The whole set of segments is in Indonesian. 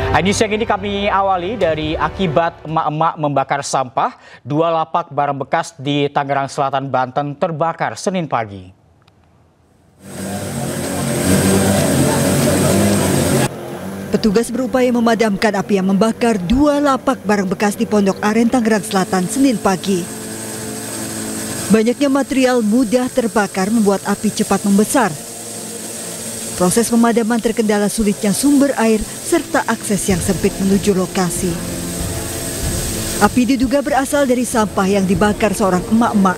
News yang ini kami awali dari akibat emak-emak membakar sampah. 2 lapak barang bekas di Tangerang Selatan, Banten terbakar Senin pagi. Petugas berupaya memadamkan api yang membakar 2 lapak barang bekas di Pondok Aren, Tangerang Selatan, Senin pagi. Banyaknya material mudah terbakar membuat api cepat membesar. Proses pemadaman terkendala sulitnya sumber air serta akses yang sempit menuju lokasi. Api diduga berasal dari sampah yang dibakar seorang emak-emak.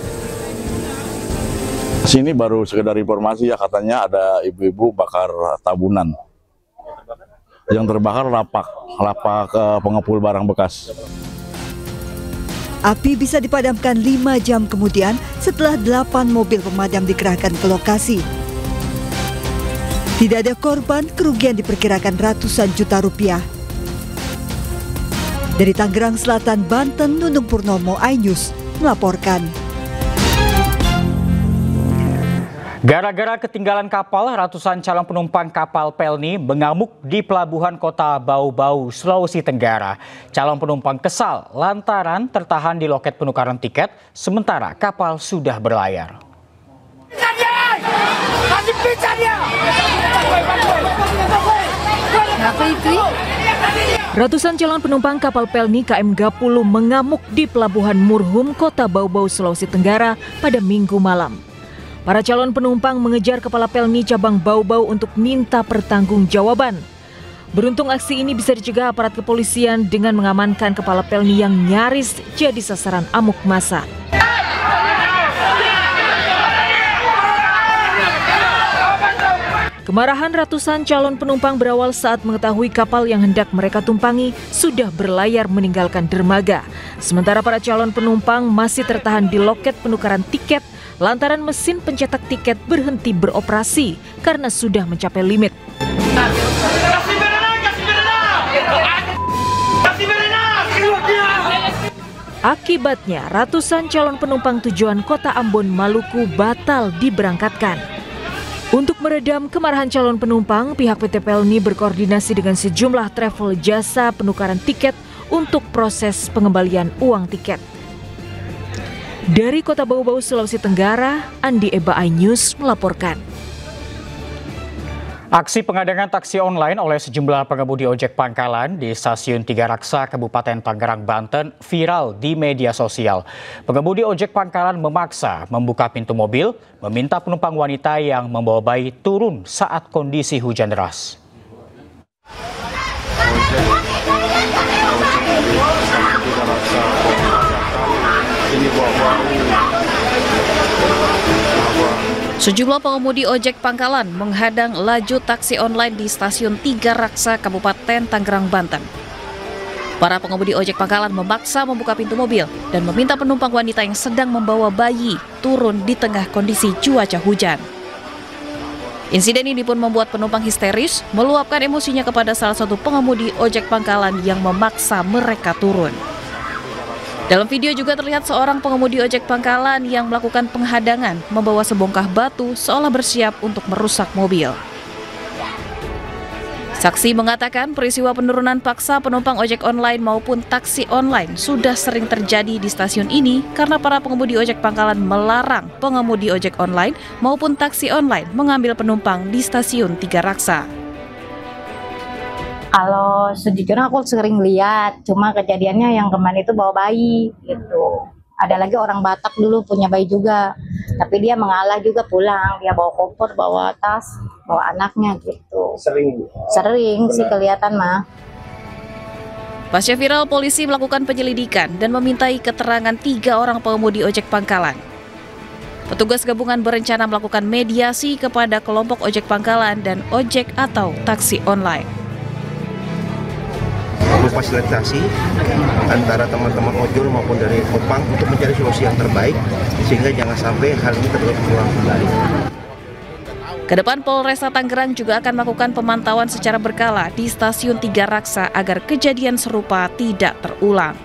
Sini baru sekedar informasi ya, katanya ada ibu-ibu bakar tabunan. Yang terbakar lapak pengepul barang bekas. Api bisa dipadamkan 5 jam kemudian setelah 8 mobil pemadam dikerahkan ke lokasi. Tidak ada korban, kerugian diperkirakan ratusan juta rupiah. Dari Tangerang Selatan, Banten, Nunung Purnomo, iNews melaporkan. Gara-gara ketinggalan kapal, ratusan calon penumpang kapal Pelni mengamuk di pelabuhan kota Bau-Bau, Sulawesi Tenggara. Calon penumpang kesal lantaran tertahan di loket penukaran tiket, sementara kapal sudah berlayar. Ratusan calon penumpang kapal Pelni KM Gapulu mengamuk di pelabuhan Murhum, kota Bau-Bau, Sulawesi Tenggara pada Minggu malam. Para calon penumpang mengejar kepala Pelni cabang Bau-Bau untuk minta pertanggungjawaban. Beruntung aksi ini bisa dicegah aparat kepolisian dengan mengamankan kepala Pelni yang nyaris jadi sasaran amuk massa. Kemarahan ratusan calon penumpang berawal saat mengetahui kapal yang hendak mereka tumpangi sudah berlayar meninggalkan dermaga. Sementara para calon penumpang masih tertahan di loket penukaran tiket lantaran mesin pencetak tiket berhenti beroperasi karena sudah mencapai limit. Akibatnya, ratusan calon penumpang tujuan kota Ambon, Maluku batal diberangkatkan. Untuk meredam kemarahan calon penumpang, pihak PT Pelni berkoordinasi dengan sejumlah travel jasa penukaran tiket untuk proses pengembalian uang tiket. Dari kota Bau-Bau, Sulawesi Tenggara, Andi Eba, iNews melaporkan. Aksi pengadangan taksi online oleh sejumlah pengemudi ojek pangkalan di Stasiun Tiga Raksa, Kabupaten Tangerang, Banten viral di media sosial. Pengemudi ojek pangkalan memaksa membuka pintu mobil, meminta penumpang wanita yang membawa bayi turun saat kondisi hujan deras. Sejumlah pengemudi ojek pangkalan menghadang laju taksi online di Stasiun Tiga Raksa, Kabupaten Tangerang, Banten. Para pengemudi ojek pangkalan memaksa membuka pintu mobil dan meminta penumpang wanita yang sedang membawa bayi turun di tengah kondisi cuaca hujan. Insiden ini pun membuat penumpang histeris, meluapkan emosinya kepada salah satu pengemudi ojek pangkalan yang memaksa mereka turun. Dalam video juga terlihat seorang pengemudi ojek pangkalan yang melakukan penghadangan membawa sebongkah batu seolah bersiap untuk merusak mobil. Saksi mengatakan peristiwa penurunan paksa penumpang ojek online maupun taksi online sudah sering terjadi di stasiun ini karena para pengemudi ojek pangkalan melarang pengemudi ojek online maupun taksi online mengambil penumpang di Stasiun Tiga Raksa. Kalau sejujurnya aku sering lihat, cuma kejadiannya yang kemarin itu bawa bayi gitu. Ada lagi orang Batak dulu punya bayi juga, tapi dia mengalah juga pulang. Dia bawa koper, bawa tas, bawa anaknya gitu. Sering sih kelihatan mah. Pasca viral, polisi melakukan penyelidikan dan memintai keterangan 3 orang pengemudi ojek pangkalan. Petugas gabungan berencana melakukan mediasi kepada kelompok ojek pangkalan dan ojek atau taksi online. Fasilitasi antara teman-teman ojol maupun dari Opang untuk mencari solusi yang terbaik sehingga jangan sampai hal ini terulang kembali. Kedepan Polresta Tangerang juga akan melakukan pemantauan secara berkala di Stasiun Tiga Raksa agar kejadian serupa tidak terulang.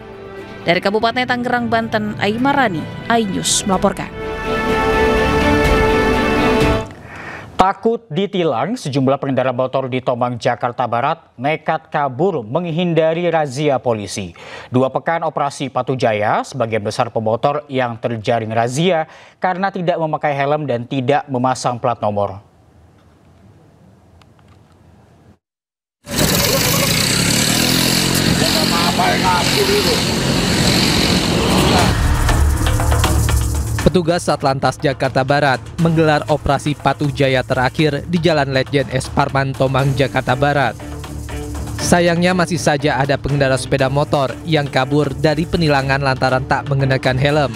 Dari Kabupaten Tangerang, Banten, Aimarani, iNews melaporkan. Takut ditilang, sejumlah pengendara motor di Tomang, Jakarta Barat nekat kabur menghindari razia polisi. 2 pekan operasi Patu Jaya, sebagian besar pemotor yang terjaring razia karena tidak memakai helm dan tidak memasang plat nomor. Petugas Satlantas Jakarta Barat menggelar operasi Patuh Jaya terakhir di Jalan Letjen S. Parman, Tomang, Jakarta Barat. Sayangnya masih saja ada pengendara sepeda motor yang kabur dari penilangan lantaran tak mengenakan helm.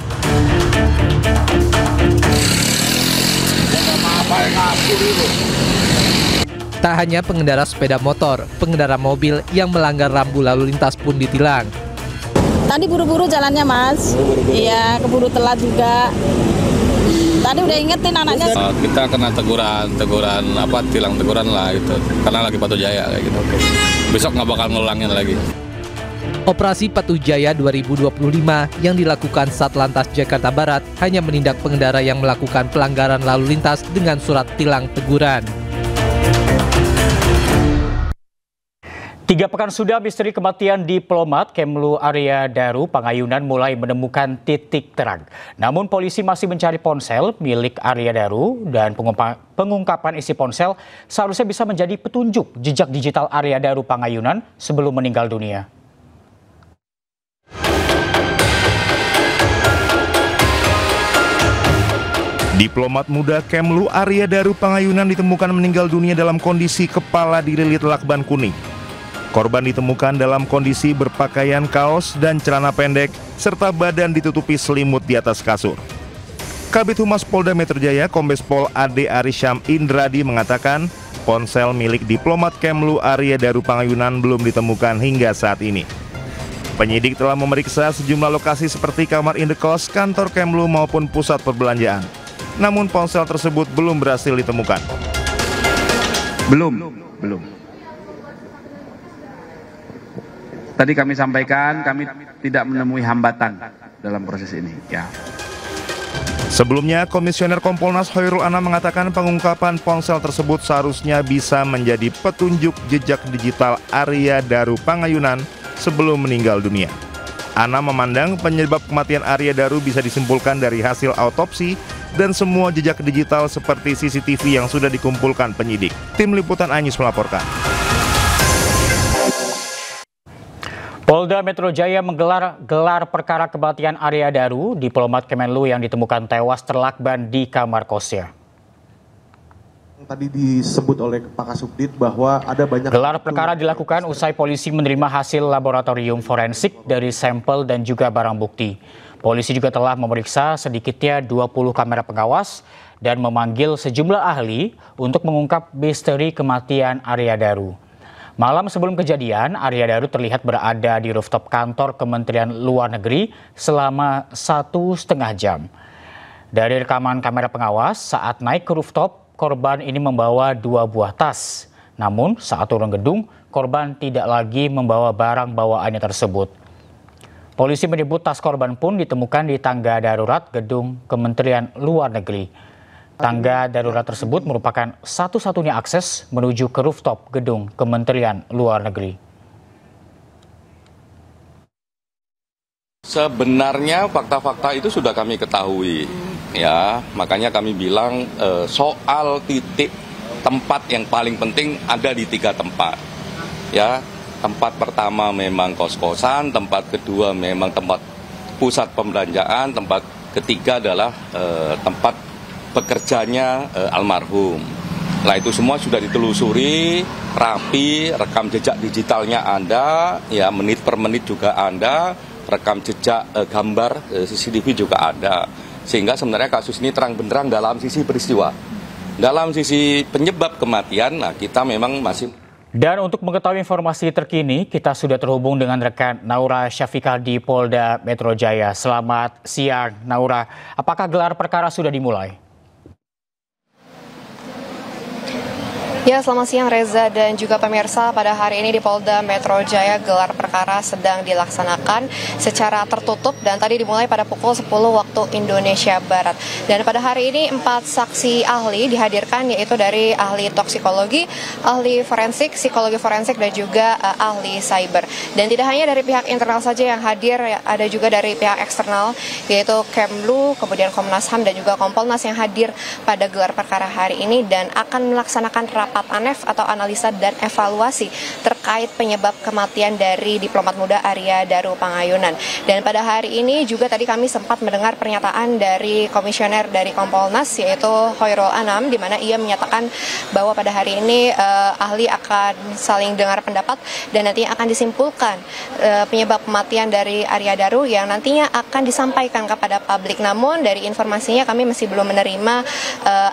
Tak hanya pengendara sepeda motor, pengendara mobil yang melanggar rambu lalu lintas pun ditilang. Tadi buru-buru jalannya, Mas. Iya, keburu telat juga. Tadi udah ingetin anaknya. Kita kena teguran tilang teguran lah gitu. Karena lagi Patuh Jaya kayak gitu. Besok nggak bakal ngulangin lagi. Operasi Patuh Jaya 2025 yang dilakukan Satlantas Jakarta Barat hanya menindak pengendara yang melakukan pelanggaran lalu lintas dengan surat tilang teguran. 3 pekan sudah misteri kematian diplomat Kemlu Arya Daru Pangayunan mulai menemukan titik terang. Namun polisi masih mencari ponsel milik Arya Daru dan pengungkapan isi ponsel seharusnya bisa menjadi petunjuk jejak digital Arya Daru Pangayunan sebelum meninggal dunia. Diplomat muda Kemlu Arya Daru Pangayunan ditemukan meninggal dunia dalam kondisi kepala dililit lakban kuning. Korban ditemukan dalam kondisi berpakaian kaos dan celana pendek, serta badan ditutupi selimut di atas kasur. Kabid Humas Polda Metro Jaya, Kombes Pol Ade Arisham Indradi mengatakan, ponsel milik diplomat Kemlu Arya Daru Pangayunan belum ditemukan hingga saat ini. Penyidik telah memeriksa sejumlah lokasi seperti kamar indekos, kantor Kemlu maupun pusat perbelanjaan. Namun ponsel tersebut belum berhasil ditemukan. Belum. Tadi kami sampaikan kami tidak menemui hambatan dalam proses ini. Ya. Sebelumnya, Komisioner Kompolnas Hoirul Anam mengatakan pengungkapan ponsel tersebut seharusnya bisa menjadi petunjuk jejak digital Arya Daru Pangayunan sebelum meninggal dunia. Anam memandang penyebab kematian Arya Daru bisa disimpulkan dari hasil autopsi dan semua jejak digital seperti CCTV yang sudah dikumpulkan penyidik. Tim Liputan Anyus melaporkan. Polda Metro Jaya gelar perkara kematian Arya Daru, diplomat Kemenlu yang ditemukan tewas terlakban di kamar kosnya. Tadi disebut oleh Pak Kasubdit bahwa ada banyak... Gelar perkara dilakukan usai polisi menerima hasil laboratorium forensik dari sampel dan juga barang bukti. Polisi juga telah memeriksa sedikitnya 20 kamera pengawas dan memanggil sejumlah ahli untuk mengungkap misteri kematian Arya Daru. Malam sebelum kejadian, Arya Daru terlihat berada di rooftop kantor Kementerian Luar Negeri selama 1,5 jam. Dari rekaman kamera pengawas, saat naik ke rooftop, korban ini membawa 2 buah tas. Namun saat turun gedung, korban tidak lagi membawa barang bawaannya tersebut. Polisi menyebut tas korban pun ditemukan di tangga darurat gedung Kementerian Luar Negeri. Tangga darurat tersebut merupakan satu-satunya akses menuju ke rooftop gedung Kementerian Luar Negeri. Sebenarnya fakta-fakta itu sudah kami ketahui, ya makanya kami bilang soal titik tempat yang paling penting ada di 3 tempat, ya. Tempat pertama memang kos-kosan, tempat kedua memang tempat pusat pembelanjaan, tempat ketiga adalah tempat pekerjanya almarhum. Nah itu semua sudah ditelusuri, rapi, rekam jejak digitalnya ada, ya menit per menit juga ada, rekam jejak gambar CCTV juga ada. Sehingga sebenarnya kasus ini terang benderang dalam sisi peristiwa. Dalam sisi penyebab kematian, nah kita memang masih... Dan untuk mengetahui informasi terkini, kita sudah terhubung dengan rekan Naura Syafiqah di Polda Metro Jaya. Selamat siang, Naura. Apakah gelar perkara sudah dimulai? Ya, selamat siang Reza dan juga pemirsa. Pada hari ini di Polda Metro Jaya gelar perkara sedang dilaksanakan secara tertutup dan tadi dimulai pada pukul 10 waktu Indonesia Barat. Dan pada hari ini 4 saksi ahli dihadirkan, yaitu dari ahli toksikologi, ahli forensik, psikologi forensik dan juga ahli cyber. Dan tidak hanya dari pihak internal saja yang hadir, ada juga dari pihak eksternal yaitu Kemlu, kemudian Komnas HAM dan juga Kompolnas yang hadir pada gelar perkara hari ini dan akan melaksanakan rapat ANEF atau analisa dan evaluasi terkait penyebab kematian dari diplomat muda Arya Daru Pangayunan. Dan pada hari ini juga tadi kami sempat mendengar pernyataan dari komisioner dari Kompolnas yaitu Khairul Anam, di mana ia menyatakan bahwa pada hari ini ahli akan saling dengar pendapat dan nantinya akan disimpulkan penyebab kematian dari Arya Daru yang nantinya akan disampaikan kepada publik. Namun dari informasinya kami masih belum menerima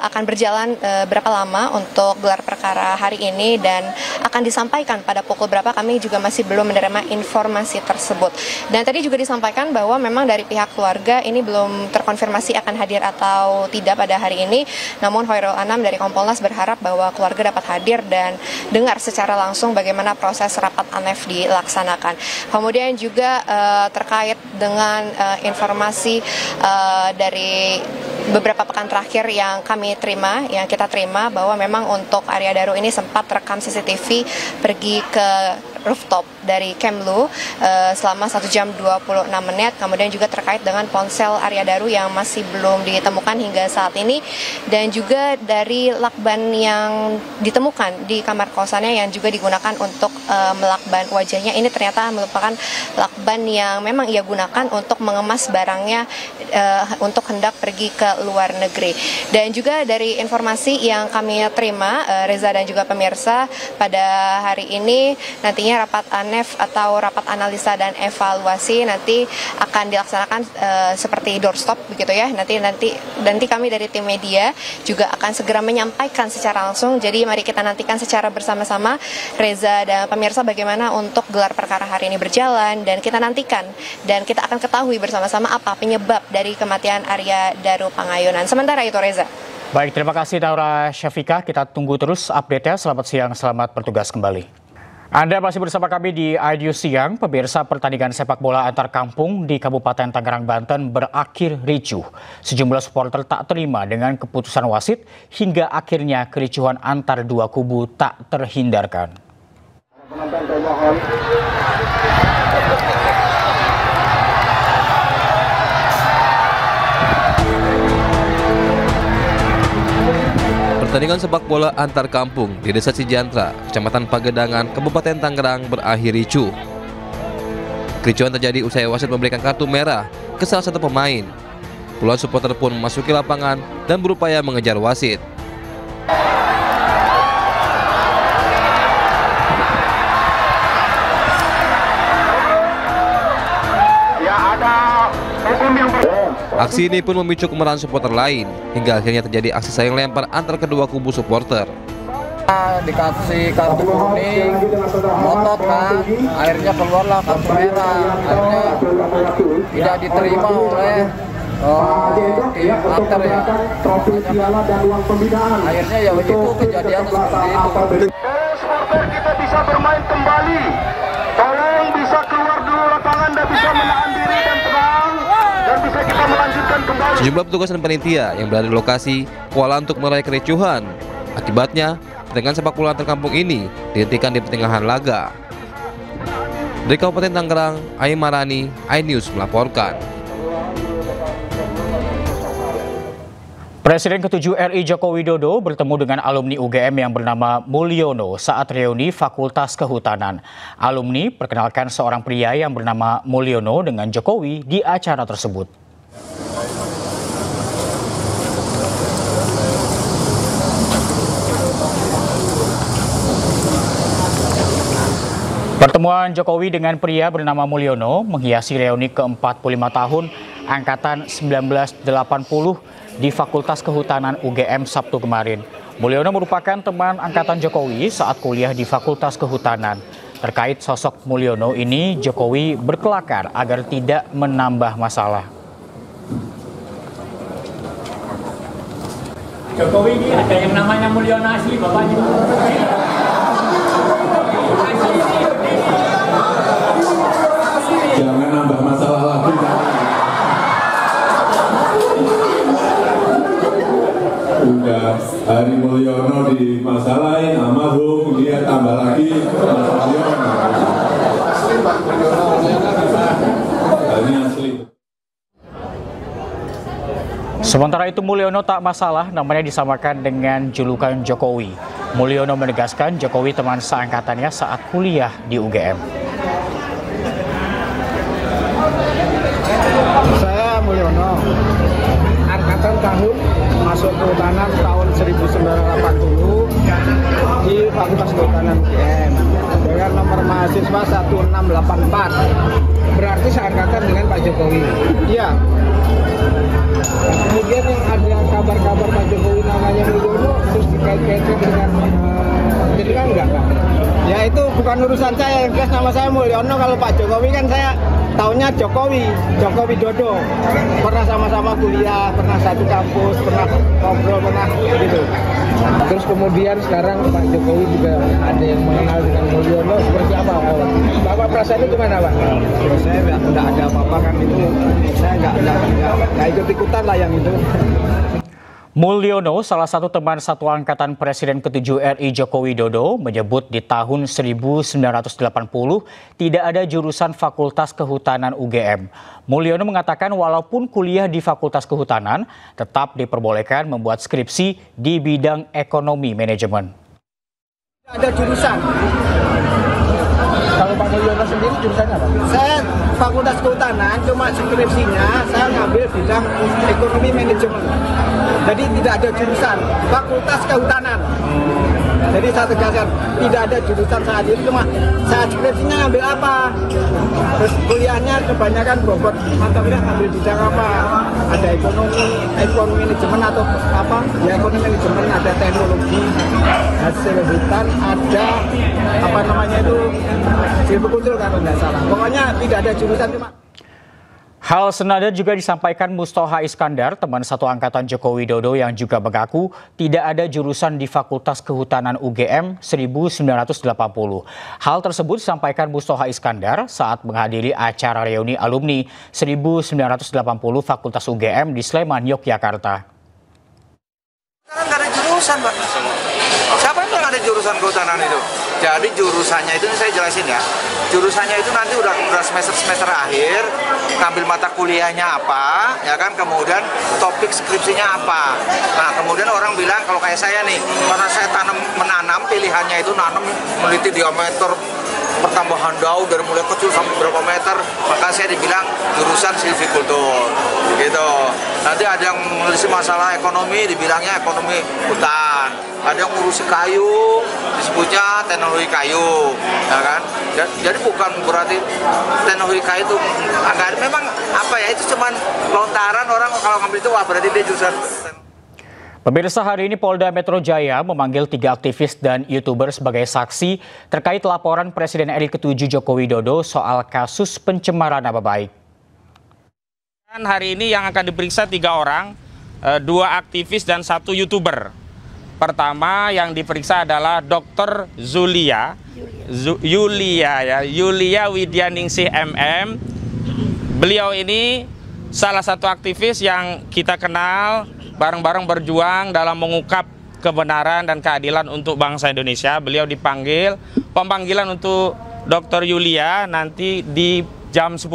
akan berjalan berapa lama untuk gelar perkara hari ini dan akan disampaikan pada pukul berapa, kami juga masih belum menerima informasi tersebut. Dan tadi juga disampaikan bahwa memang dari pihak keluarga ini belum terkonfirmasi akan hadir atau tidak pada hari ini. Namun Khairul Anam dari Kompolnas berharap bahwa keluarga dapat hadir dan dengar secara langsung bagaimana proses rapat ANEF dilaksanakan. Kemudian juga terkait dengan informasi dari beberapa pekan terakhir yang kita terima bahwa memang untuk Arya Daru ini sempat rekam CCTV pergi ke rooftop dari Kemlu selama 1 jam 26 menit. Kemudian juga terkait dengan ponsel Arya Daru yang masih belum ditemukan hingga saat ini, dan juga dari lakban yang ditemukan di kamar kosannya yang juga digunakan untuk melakban wajahnya. Ini ternyata merupakan lakban yang memang ia gunakan untuk mengemas barangnya untuk hendak pergi ke luar negeri. Dan juga dari informasi yang kami terima, Reza dan juga pemirsa, pada hari ini nantinya rapat ANEF atau rapat analisa dan evaluasi nanti akan dilaksanakan seperti doorstop begitu ya. Nanti kami dari tim media juga akan segera menyampaikan secara langsung. Jadi mari kita nantikan secara bersama-sama, Reza dan pemirsa, bagaimana untuk gelar perkara hari ini berjalan, dan kita nantikan dan kita akan ketahui bersama-sama apa penyebab dari kematian Arya Daru Pangayunan. Sementara itu, Reza. Baik, terima kasih Naura Syafiqah. Kita tunggu terus update-nya. Selamat siang, selamat bertugas kembali. Anda masih bersama kami di iNews Siang. Pemirsa, pertandingan sepak bola antar kampung di Kabupaten Tangerang, Banten berakhir ricuh. Sejumlah supporter tak terima dengan keputusan wasit hingga akhirnya kericuhan antar dua kubu tak terhindarkan. Pertandingan sepak bola antar kampung di Desa Cijantra, Kecamatan Pagedangan, Kabupaten Tangerang berakhir ricuh. Kericuhan terjadi usai wasit memberikan kartu merah ke salah satu pemain. Puluhan supporter pun memasuki lapangan dan berupaya mengejar wasit. Aksi ini pun memicu kemarahan supporter lain, hingga akhirnya terjadi aksi saling lempar antar kedua kubu supporter. Dikasih kartu kuning, ngotot kan, akhirnya keluarlah kartu merah, akhirnya tidak diterima oleh tim antar ya. Akhirnya ya begitu kejadiannya seperti itu. Supporter kita bisa bermain kembali, tolong bisa keluar dulu lapangan dan bisa menahan diri dan tenang. Dan bisa kita melanjutkan kembali. Sejumlah petugas dan panitia yang berada di lokasi kewalahan untuk meraih kericuhan. Akibatnya, pertandingan sepak bola antar kampung ini dihentikan di pertengahan laga. Dari Kabupaten Tangerang, Aim Marani, iNews melaporkan. Presiden ke-7 RI Joko Widodo bertemu dengan alumni UGM yang bernama Mulyono saat reuni Fakultas Kehutanan. Alumni perkenalkan seorang pria yang bernama Mulyono dengan Jokowi di acara tersebut. Pertemuan Jokowi dengan pria bernama Mulyono menghiasi reuni ke-45 tahun Angkatan 1980 di Fakultas Kehutanan UGM Sabtu kemarin. Mulyono merupakan teman angkatan Jokowi saat kuliah di Fakultas Kehutanan. Terkait sosok Mulyono ini, Jokowi berkelakar agar tidak menambah masalah. Jokowi ini ada yang namanya Mulyono asli bapaknya. Jangan nambah masalah lagi. Udah Hari Mulyono dimasalahin, almarhum, dia tambah lagi Mulyono. Ini asli. Sementara itu Mulyono tak masalah namanya disamakan dengan julukan Jokowi. Mulyono menegaskan Jokowi teman seangkatannya saat kuliah di UGM. Saya Mulyono, angkatan tahun masuk kehutanan tahun 1980 di Fakultas Kehutanan UGM dengan nomor mahasiswa 1684. Berarti seangkatan dengan Pak Jokowi. Iya. Kemudian yang ada kabar-kabar Pak Jokowi namanya Mulyono terus dikait-kaitkan dengan jadi kan enggak Pak? Ya itu bukan urusan saya, yang jelas nama saya Mulyono. Kalau Pak Jokowi kan saya tahunnya Jokowi Dodo. Pernah sama-sama kuliah, pernah satu kampus, pernah ngobrol, pernah gitu. Terus kemudian sekarang Pak Jokowi juga ada yang mengenal dengan Mulyono seperti apa? Bapak perasaannya gimana Pak? Saya nggak ada apa-apa kan itu, saya nggak ikut-ikutan lah yang itu. Mulyono, salah satu teman satu angkatan Presiden ke-7 RI Joko Widodo, menyebut di tahun 1980 tidak ada jurusan Fakultas Kehutanan UGM. Mulyono mengatakan walaupun kuliah di Fakultas Kehutanan, tetap diperbolehkan membuat skripsi di bidang ekonomi manajemen. Ada jurusan. Kalau Pak Mulyono sendiri jurusannya apa? Saya Fakultas Kehutanan, cuma skripsinya saya ngambil bidang ekonomi manajemen. Jadi tidak ada jurusan Fakultas Kehutanan. Jadi saya tegaskan tidak ada jurusan saat itu, cuma saya skripsinya ngambil apa. Terus kuliahnya kebanyakan bobot mata kuliah ngambil bidang apa. Ada ekonomi manajemen atau apa? Ya ekonomi manajemen, ada teknologi, hasil hutan, ada apa namanya itu silvikultur kalau nggak salah. Pokoknya tidak ada jurusan cuma. Hal senada juga disampaikan Mustoha Iskandar, teman satu angkatan Joko Widodo yang juga mengaku tidak ada jurusan di Fakultas Kehutanan UGM 1980. Hal tersebut disampaikan Mustoha Iskandar saat menghadiri acara reuni alumni 1980 Fakultas UGM di Sleman, Yogyakarta. Sekarang nggak ada jurusan, Pak. Siapa yang bilang ada jurusan kehutanan itu? Jadi jurusannya itu saya jelasin ya. Jurusannya itu nanti udah semester akhir, ngambil mata kuliahnya apa, ya kan? Kemudian topik skripsinya apa. Nah, kemudian orang bilang kalau kayak saya nih, karena saya menanam pilihannya itu nanam meneliti diameter pertambahan daun dari mulai kecil sampai berapa meter, maka saya dibilang jurusan silvikultur gitu. Nanti ada yang meneliti masalah ekonomi, dibilangnya ekonomi hutan. Ada yang ngurusi kayu, disebutnya teknologi kayu, ya kan? Jadi bukan berarti teknologi kayu itu agak memang apa ya, itu cuman lontaran orang kalau ngambil itu wah berarti dia jurusan. Pemirsa, hari ini Polda Metro Jaya memanggil 3 aktivis dan YouTuber sebagai saksi terkait laporan Presiden RI ke-7 Joko Widodo soal kasus pencemaran nama baik. Hari ini yang akan diperiksa 3 orang, 2 aktivis dan 1 YouTuber. Pertama yang diperiksa adalah Dr. Yulia Widyaningsih MM. Beliau ini salah satu aktivis yang kita kenal, bareng-bareng berjuang dalam mengungkap kebenaran dan keadilan untuk bangsa Indonesia. Beliau dipanggil, pemanggilan untuk Dr. Yulia nanti di jam 10.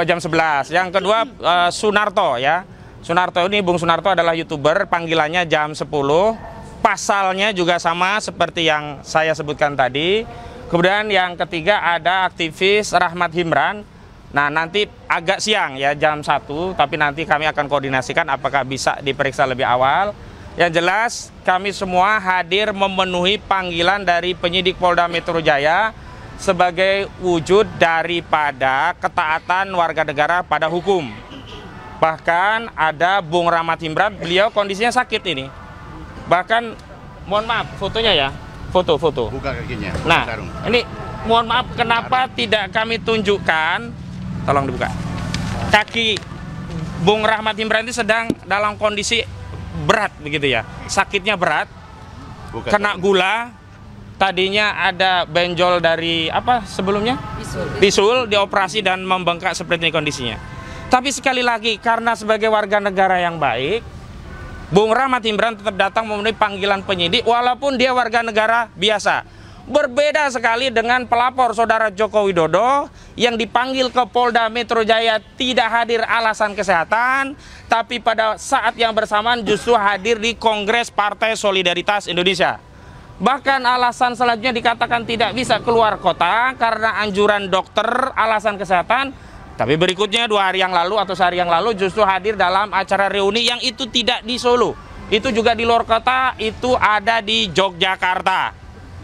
Jam 11. Yang kedua Sunarto ya. Sunarto ini, Bung Sunarto adalah YouTuber, panggilannya jam 10. Pasalnya juga sama seperti yang saya sebutkan tadi. Kemudian yang ketiga ada aktivis Rahmat Himran. Nah, nanti agak siang ya, jam 1, tapi nanti kami akan koordinasikan apakah bisa diperiksa lebih awal. Yang jelas kami semua hadir memenuhi panggilan dari penyidik Polda Metro Jaya sebagai wujud daripada ketaatan warga negara pada hukum. Bahkan ada Bung Rahmat Himran, beliau kondisinya sakit ini. Bahkan, mohon maaf, fotonya ya, foto. Buka kakinya. Nah, ini mohon maaf, kenapa tidak kami tunjukkan, tolong dibuka. Kaki Bung Rahmat Himran itu sedang dalam kondisi berat begitu ya. Sakitnya berat, kena gula, tadinya ada benjol dari apa sebelumnya? Bisul, dioperasi dan membengkak seperti ini kondisinya. Tapi sekali lagi, karena sebagai warga negara yang baik, Bung Rahmat Imran tetap datang memenuhi panggilan penyidik walaupun dia warga negara biasa. Berbeda sekali dengan pelapor saudara Joko Widodo yang dipanggil ke Polda Metro Jaya tidak hadir alasan kesehatan, tapi pada saat yang bersamaan justru hadir di Kongres Partai Solidaritas Indonesia. Bahkan alasan selanjutnya dikatakan tidak bisa keluar kota karena anjuran dokter alasan kesehatan. Tapi berikutnya 2 hari yang lalu atau sehari yang lalu justru hadir dalam acara reuni yang itu tidak di Solo. Itu juga di luar kota, itu ada di Yogyakarta.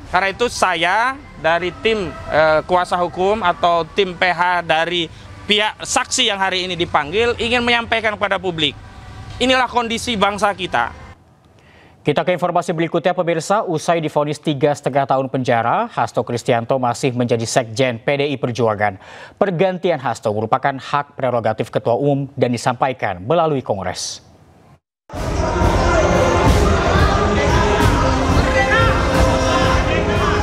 Karena itu saya dari tim kuasa hukum atau tim PH dari pihak saksi yang hari ini dipanggil ingin menyampaikan kepada publik. Inilah kondisi bangsa kita. Kita ke informasi berikutnya pemirsa, usai divonis 3,5 tahun penjara, Hasto Kristianto masih menjadi Sekjen PDI Perjuangan. Pergantian Hasto merupakan hak prerogatif Ketua Umum dan disampaikan melalui Kongres.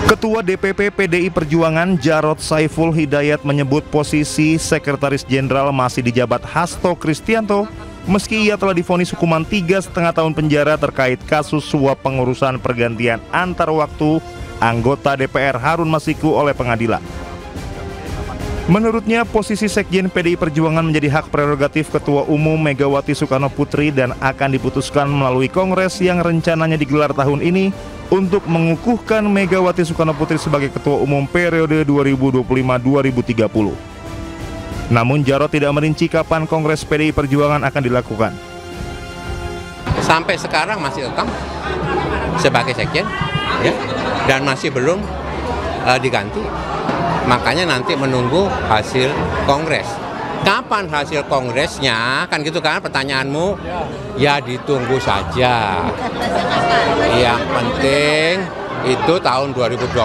Ketua DPP PDI Perjuangan Jarod Saiful Hidayat menyebut posisi Sekretaris Jenderal masih dijabat Hasto Kristianto meski ia telah divonis hukuman 3,5 tahun penjara terkait kasus suap pengurusan pergantian antar waktu anggota DPR Harun Masiku oleh pengadilan. Menurutnya, posisi Sekjen PDI Perjuangan menjadi hak prerogatif Ketua Umum Megawati Soekarno Putri dan akan diputuskan melalui Kongres yang rencananya digelar tahun ini untuk mengukuhkan Megawati Soekarno Putri sebagai Ketua Umum periode 2025-2030. Namun Jarod tidak merinci kapan Kongres PDI Perjuangan akan dilakukan. Sampai sekarang masih tetap sebagai Sekjen, ya, dan masih belum diganti. Makanya nanti menunggu hasil Kongres. Kapan hasil Kongresnya? Kan gitu kan pertanyaanmu? Ya ditunggu saja. Yang penting itu tahun 2025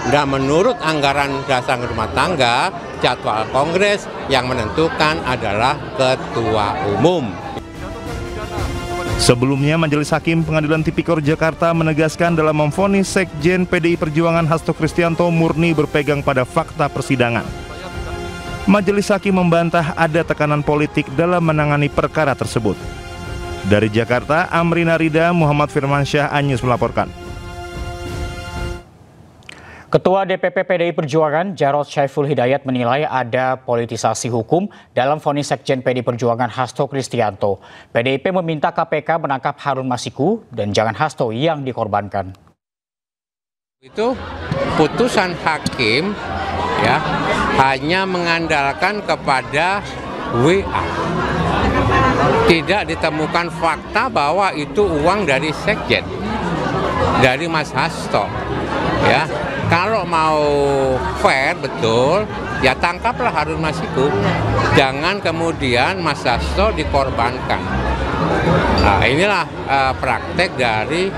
dan menurut anggaran dasar rumah tangga, jadwal Kongres yang menentukan adalah Ketua Umum. Sebelumnya, Majelis Hakim Pengadilan Tipikor Jakarta menegaskan dalam memvonis Sekjen PDI Perjuangan Hasto Kristianto murni berpegang pada fakta persidangan. Majelis Hakim membantah ada tekanan politik dalam menangani perkara tersebut. Dari Jakarta, Amrina Rida, Muhammad Firmansyah, Anyus melaporkan. Ketua DPP PDI Perjuangan Jarod Saiful Hidayat menilai ada politisasi hukum dalam vonis Sekjen PDI Perjuangan Hasto Kristianto. PDIP meminta KPK menangkap Harun Masiku dan jangan Hasto yang dikorbankan. Itu putusan hakim ya hanya mengandalkan kepada WA. Tidak ditemukan fakta bahwa itu uang dari Sekjen, dari Mas Hasto. Ya. Kalau mau fair betul, ya tangkaplah Harun Masiku. Jangan kemudian Mas Hasto dikorbankan. Nah, inilah praktek dari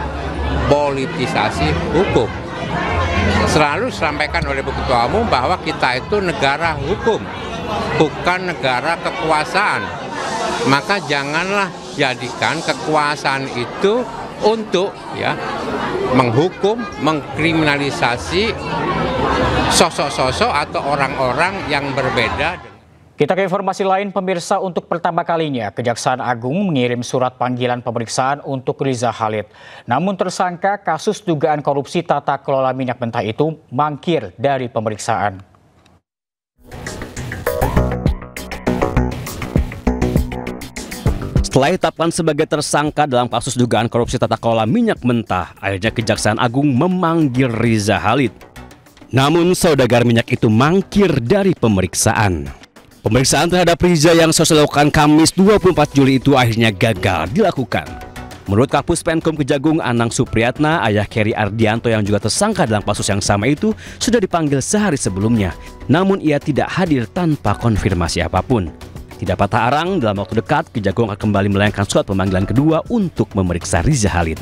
politisasi hukum. Selalu disampaikan oleh Bu Ketua Umum bahwa kita itu negara hukum, bukan negara kekuasaan. Maka janganlah jadikan kekuasaan itu untuk ya menghukum, mengkriminalisasi sosok-sosok atau orang-orang yang berbeda. Kita ke informasi lain pemirsa, untuk pertama kalinya Kejaksaan Agung mengirim surat panggilan pemeriksaan untuk Riza Khalid. Namun tersangka kasus dugaan korupsi tata kelola minyak mentah itu mangkir dari pemeriksaan. Setelah ditetapkan sebagai tersangka dalam kasus dugaan korupsi tata kelola minyak mentah, akhirnya Kejaksaan Agung memanggil Riza Khalid. Namun saudagar minyak itu mangkir dari pemeriksaan. Pemeriksaan terhadap Riza yang selesai dilakukan Kamis 24 Juli itu akhirnya gagal dilakukan. Menurut Kapus Penkum Kejagung Anang Supriyatna, ayah Keri Ardianto yang juga tersangka dalam kasus yang sama itu sudah dipanggil sehari sebelumnya. Namun ia tidak hadir tanpa konfirmasi apapun. Tidak patah arang, dalam waktu dekat Kejagung akan kembali melayangkan surat pemanggilan kedua untuk memeriksa Riza Khalid.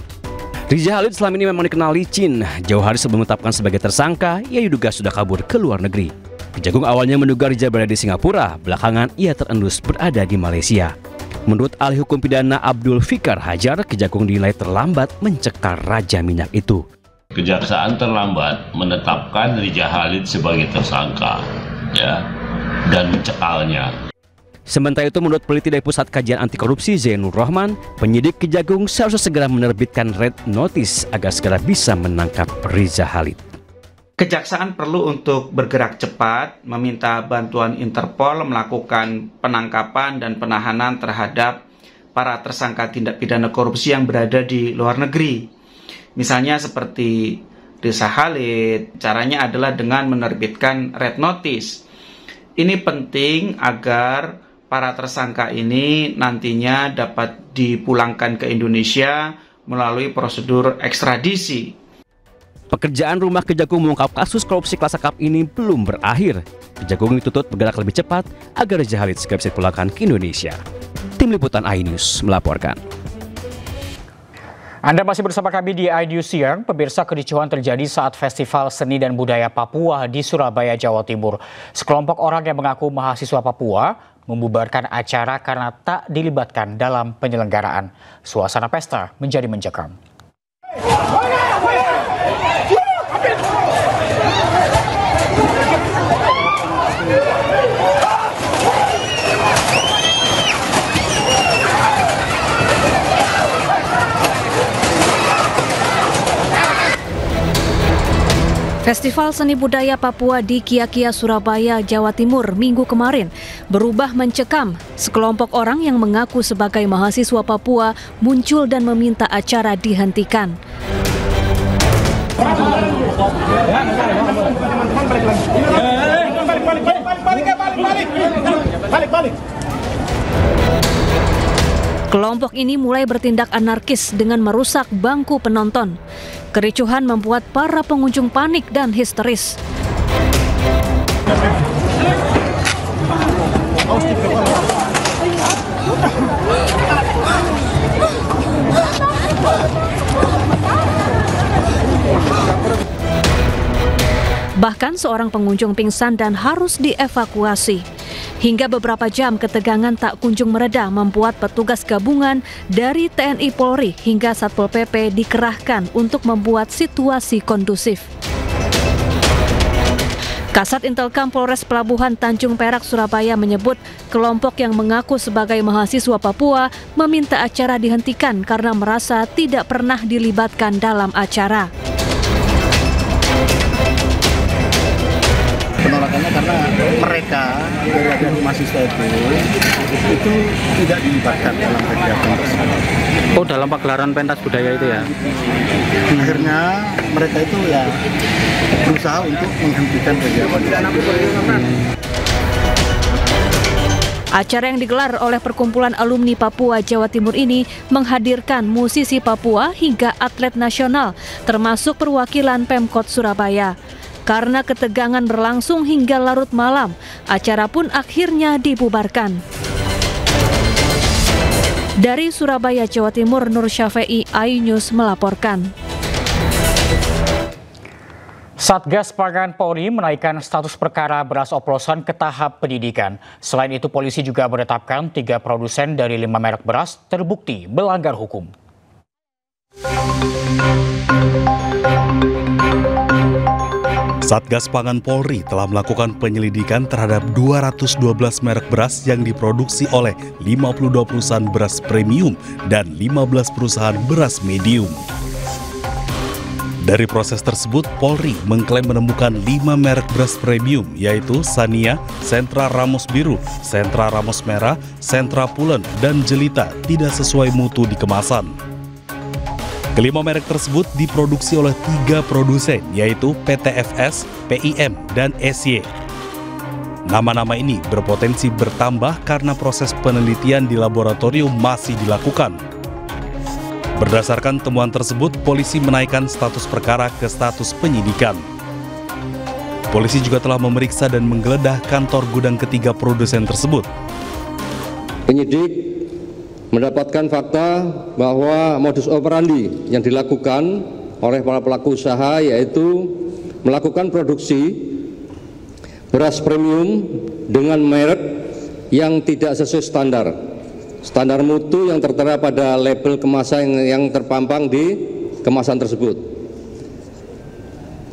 Riza Khalid selama ini memang dikenal licin. Jauh hari sebelum ditetapkan sebagai tersangka, ia diduga sudah kabur ke luar negeri. Kejagung awalnya menduga Riza berada di Singapura, belakangan ia terendus berada di Malaysia. Menurut ahli hukum pidana Abdul Fikar Hajar, Kejagung dinilai terlambat mencekal raja minyak itu. Kejaksaan terlambat menetapkan Riza Khalid sebagai tersangka, ya, dan mencekalnya. Sementara itu, menurut peneliti dari Pusat Kajian Anti Korupsi Zainur Rahman, penyidik Kejagung seharusnya segera menerbitkan red notice agar segera bisa menangkap Riza Khalid. Kejaksaan perlu untuk bergerak cepat, meminta bantuan Interpol melakukan penangkapan dan penahanan terhadap para tersangka tindak pidana korupsi yang berada di luar negeri. Misalnya seperti Riza Khalid, caranya adalah dengan menerbitkan red notice. Ini penting agar para tersangka ini nantinya dapat dipulangkan ke Indonesia melalui prosedur ekstradisi. Pekerjaan rumah Kejagung mengungkap kasus korupsi kelas akap ini belum berakhir. Kejagung dituntut bergerak lebih cepat agar Riza Khalid segera bisa dipulangkan ke Indonesia. Tim Liputan iNews melaporkan. Anda masih bersama kami di iNews Siang. Pemirsa, kericuhan terjadi saat Festival Seni dan Budaya Papua di Surabaya, Jawa Timur. Sekelompok orang yang mengaku mahasiswa Papua membubarkan acara karena tak dilibatkan dalam penyelenggaraan. Suasana pesta menjadi mencekam. Festival Seni Budaya Papua di Kia-Kia, Surabaya, Jawa Timur Minggu kemarin berubah mencekam. Sekelompok orang yang mengaku sebagai mahasiswa Papua muncul dan meminta acara dihentikan. Kelompok ini mulai bertindak anarkis dengan merusak bangku penonton. Kericuhan membuat para pengunjung panik dan histeris. Bahkan seorang pengunjung pingsan dan harus dievakuasi. Hingga beberapa jam ketegangan tak kunjung mereda membuat petugas gabungan dari TNI Polri hingga Satpol PP dikerahkan untuk membuat situasi kondusif. Kasat Intelkam Polres Pelabuhan Tanjung Perak, Surabaya menyebut kelompok yang mengaku sebagai mahasiswa Papua meminta acara dihentikan karena merasa tidak pernah dilibatkan dalam acara. Penolakannya karena mereka dari mahasiswa itu tidak dilibatkan dalam kegiatan tersebut. Oh, dalam pagelaran pentas budaya itu ya? Akhirnya mereka itu ya berusaha untuk menghentikan kegiatan. Acara yang digelar oleh Perkumpulan Alumni Papua Jawa Timur ini menghadirkan musisi Papua hingga atlet nasional, termasuk perwakilan Pemkot Surabaya. Karena ketegangan berlangsung hingga larut malam, acara pun akhirnya dibubarkan. Dari Surabaya, Jawa Timur, Nur Syafei, iNews melaporkan. Satgas Pangan Polri menaikkan status perkara beras oplosan ke tahap penyidikan. Selain itu, polisi juga menetapkan 3 produsen dari 5 merek beras terbukti melanggar hukum. Satgas Pangan Polri telah melakukan penyelidikan terhadap 212 merek beras yang diproduksi oleh 52 perusahaan beras premium dan 15 perusahaan beras medium. Dari proses tersebut, Polri mengklaim menemukan 5 merek beras premium, yaitu Sania, Sentra Ramos Biru, Sentra Ramos Merah, Sentra Pulen, dan Jelita tidak sesuai mutu di kemasan. Kelima merek tersebut diproduksi oleh 3 produsen, yaitu PTFS, PIM, dan SY. Nama-nama ini berpotensi bertambah karena proses penelitian di laboratorium masih dilakukan. Berdasarkan temuan tersebut, polisi menaikkan status perkara ke status penyidikan. Polisi juga telah memeriksa dan menggeledah kantor gudang ketiga produsen tersebut. Penyidik mendapatkan fakta bahwa modus operandi yang dilakukan oleh para pelaku usaha yaitu melakukan produksi beras premium dengan merek yang tidak sesuai standar, standar mutu yang tertera pada label kemasan yang terpampang di kemasan tersebut.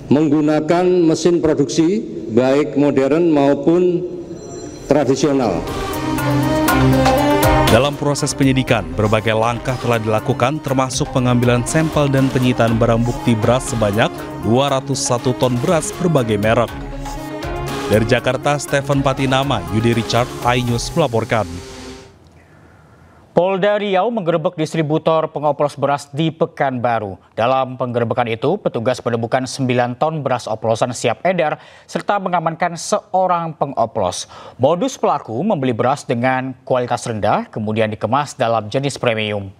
Menggunakan mesin produksi baik modern maupun tradisional. Dalam proses penyidikan, berbagai langkah telah dilakukan termasuk pengambilan sampel dan penyitaan barang bukti beras sebanyak 201 ton beras berbagai merek. Dari Jakarta, Stephen Patinama, Yudi Richard, iNews melaporkan. Polda Riau menggerebek distributor pengoplos beras di Pekanbaru. Dalam penggerebekan itu, petugas menemukan 9 ton beras oplosan siap edar serta mengamankan seorang pengoplos. Modus pelaku membeli beras dengan kualitas rendah kemudian dikemas dalam jenis premium.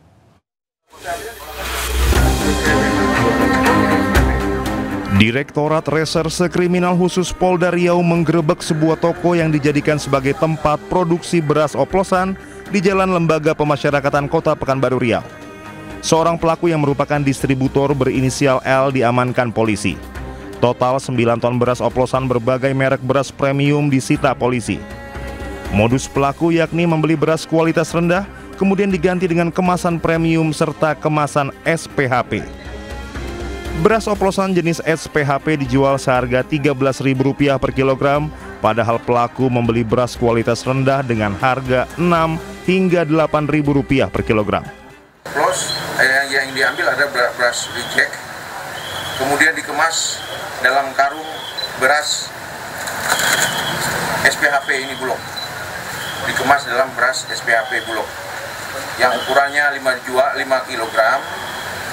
Direktorat Reserse Kriminal Khusus Polda Riau menggerebek sebuah toko yang dijadikan sebagai tempat produksi beras oplosan di Jalan Lembaga Pemasyarakatan Kota Pekanbaru Riau. Seorang pelaku yang merupakan distributor berinisial L diamankan polisi. Total 9 ton beras oplosan berbagai merek beras premium disita polisi. Modus pelaku yakni membeli beras kualitas rendah, kemudian diganti dengan kemasan premium serta kemasan SPHP. Beras oplosan jenis SPHP dijual seharga Rp13.000 per kilogram, padahal pelaku membeli beras kualitas rendah dengan harga Rp6 hingga Rp8.000 per kilogram. Plus yang diambil ada beras reject, kemudian dikemas dalam karung beras SPHP ini bulog, dikemas dalam beras SPHP bulog yang ukurannya 5 kg,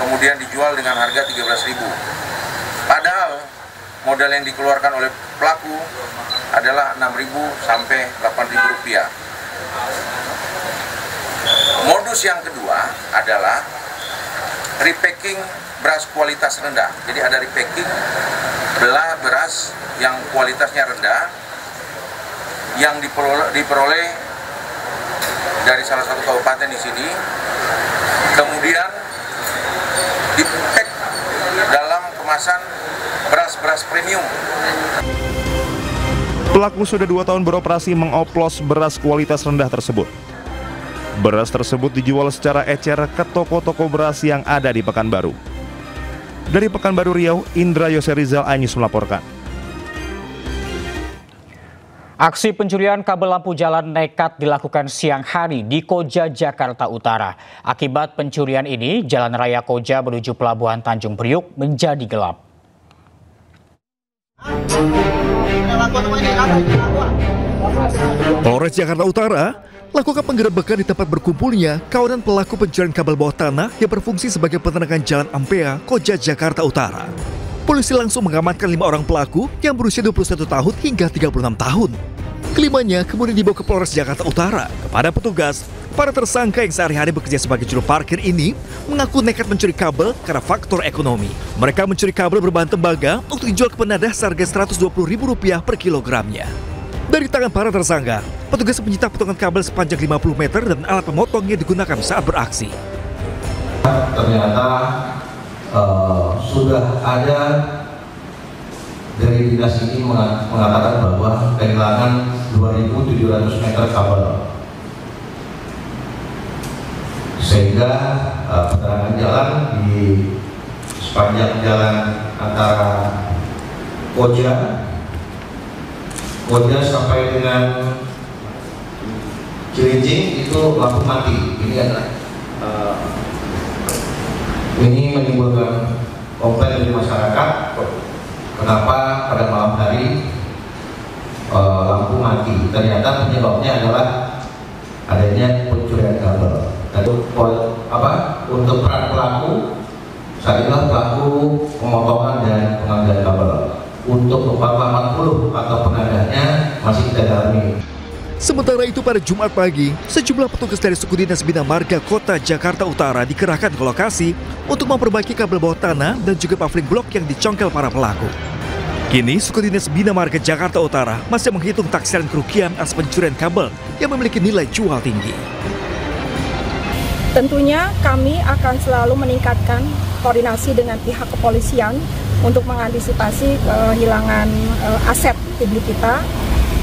kemudian dijual dengan harga Rp13.000. Padahal modal yang dikeluarkan oleh pelaku adalah Rp6.000 sampai Rp8.000. Modus yang kedua adalah repacking beras kualitas rendah. Jadi ada repacking beras yang kualitasnya rendah yang diperoleh dari salah satu kabupaten di sini, kemudian dipack dalam kemasan beras premium. Pelaku sudah 2 tahun beroperasi mengoplos beras kualitas rendah tersebut. Beras tersebut dijual secara ecer ke toko-toko beras yang ada di Pekanbaru. Dari Pekanbaru Riau, Indra Yoserizal, iNews melaporkan. Aksi pencurian kabel lampu jalan nekat dilakukan siang hari di Koja, Jakarta Utara. Akibat pencurian ini, Jalan Raya Koja menuju Pelabuhan Tanjung Priuk menjadi gelap. Polres Jakarta Utara lakukan penggerebekan di tempat berkumpulnya kawanan pelaku pencurian kabel bawah tanah yang berfungsi sebagai penerangan Jalan Ampea, Koja, Jakarta Utara. Polisi langsung mengamankan 5 orang pelaku yang berusia 21 tahun hingga 36 tahun. Kelimanya kemudian dibawa ke Polres Jakarta Utara. Kepada petugas, para tersangka yang sehari-hari bekerja sebagai juru parkir ini mengaku nekat mencuri kabel karena faktor ekonomi. Mereka mencuri kabel berbahan tembaga untuk dijual ke penadah seharga Rp120.000 per kilogramnya. Dari tangan para tersangka, petugas menyita potongan kabel sepanjang 50 meter dan alat pemotong yang digunakan saat beraksi. Ternyata sudah ada dari dinas ini mengatakan bahwa kehilangan 2.700 meter kabel, sehingga penerangan jalan di sepanjang jalan antara Koja sampai dengan Cilincing itu lampu mati. Ini adalah ini menimbulkan komplain dari masyarakat. Kenapa pada malam hari lampu mati? Ternyata penyebabnya adalah adanya pencurian kabel. Untuk peran pelaku, saat inilah pelaku pemotongan dan pengambilan kabel. Untuk 480 atau penadahnya masih kita dalami. Sementara itu pada Jumat pagi, sejumlah petugas dari Suku Dinas Bina Marga Kota Jakarta Utara dikerahkan ke lokasi untuk memperbaiki kabel bawah tanah dan juga paving blok yang dicongkel para pelaku. Kini Suku Dinas Bina Marga Jakarta Utara masih menghitung taksiran kerugian atas pencurian kabel yang memiliki nilai jual tinggi. Tentunya kami akan selalu meningkatkan koordinasi dengan pihak kepolisian untuk mengantisipasi kehilangan aset publik kita.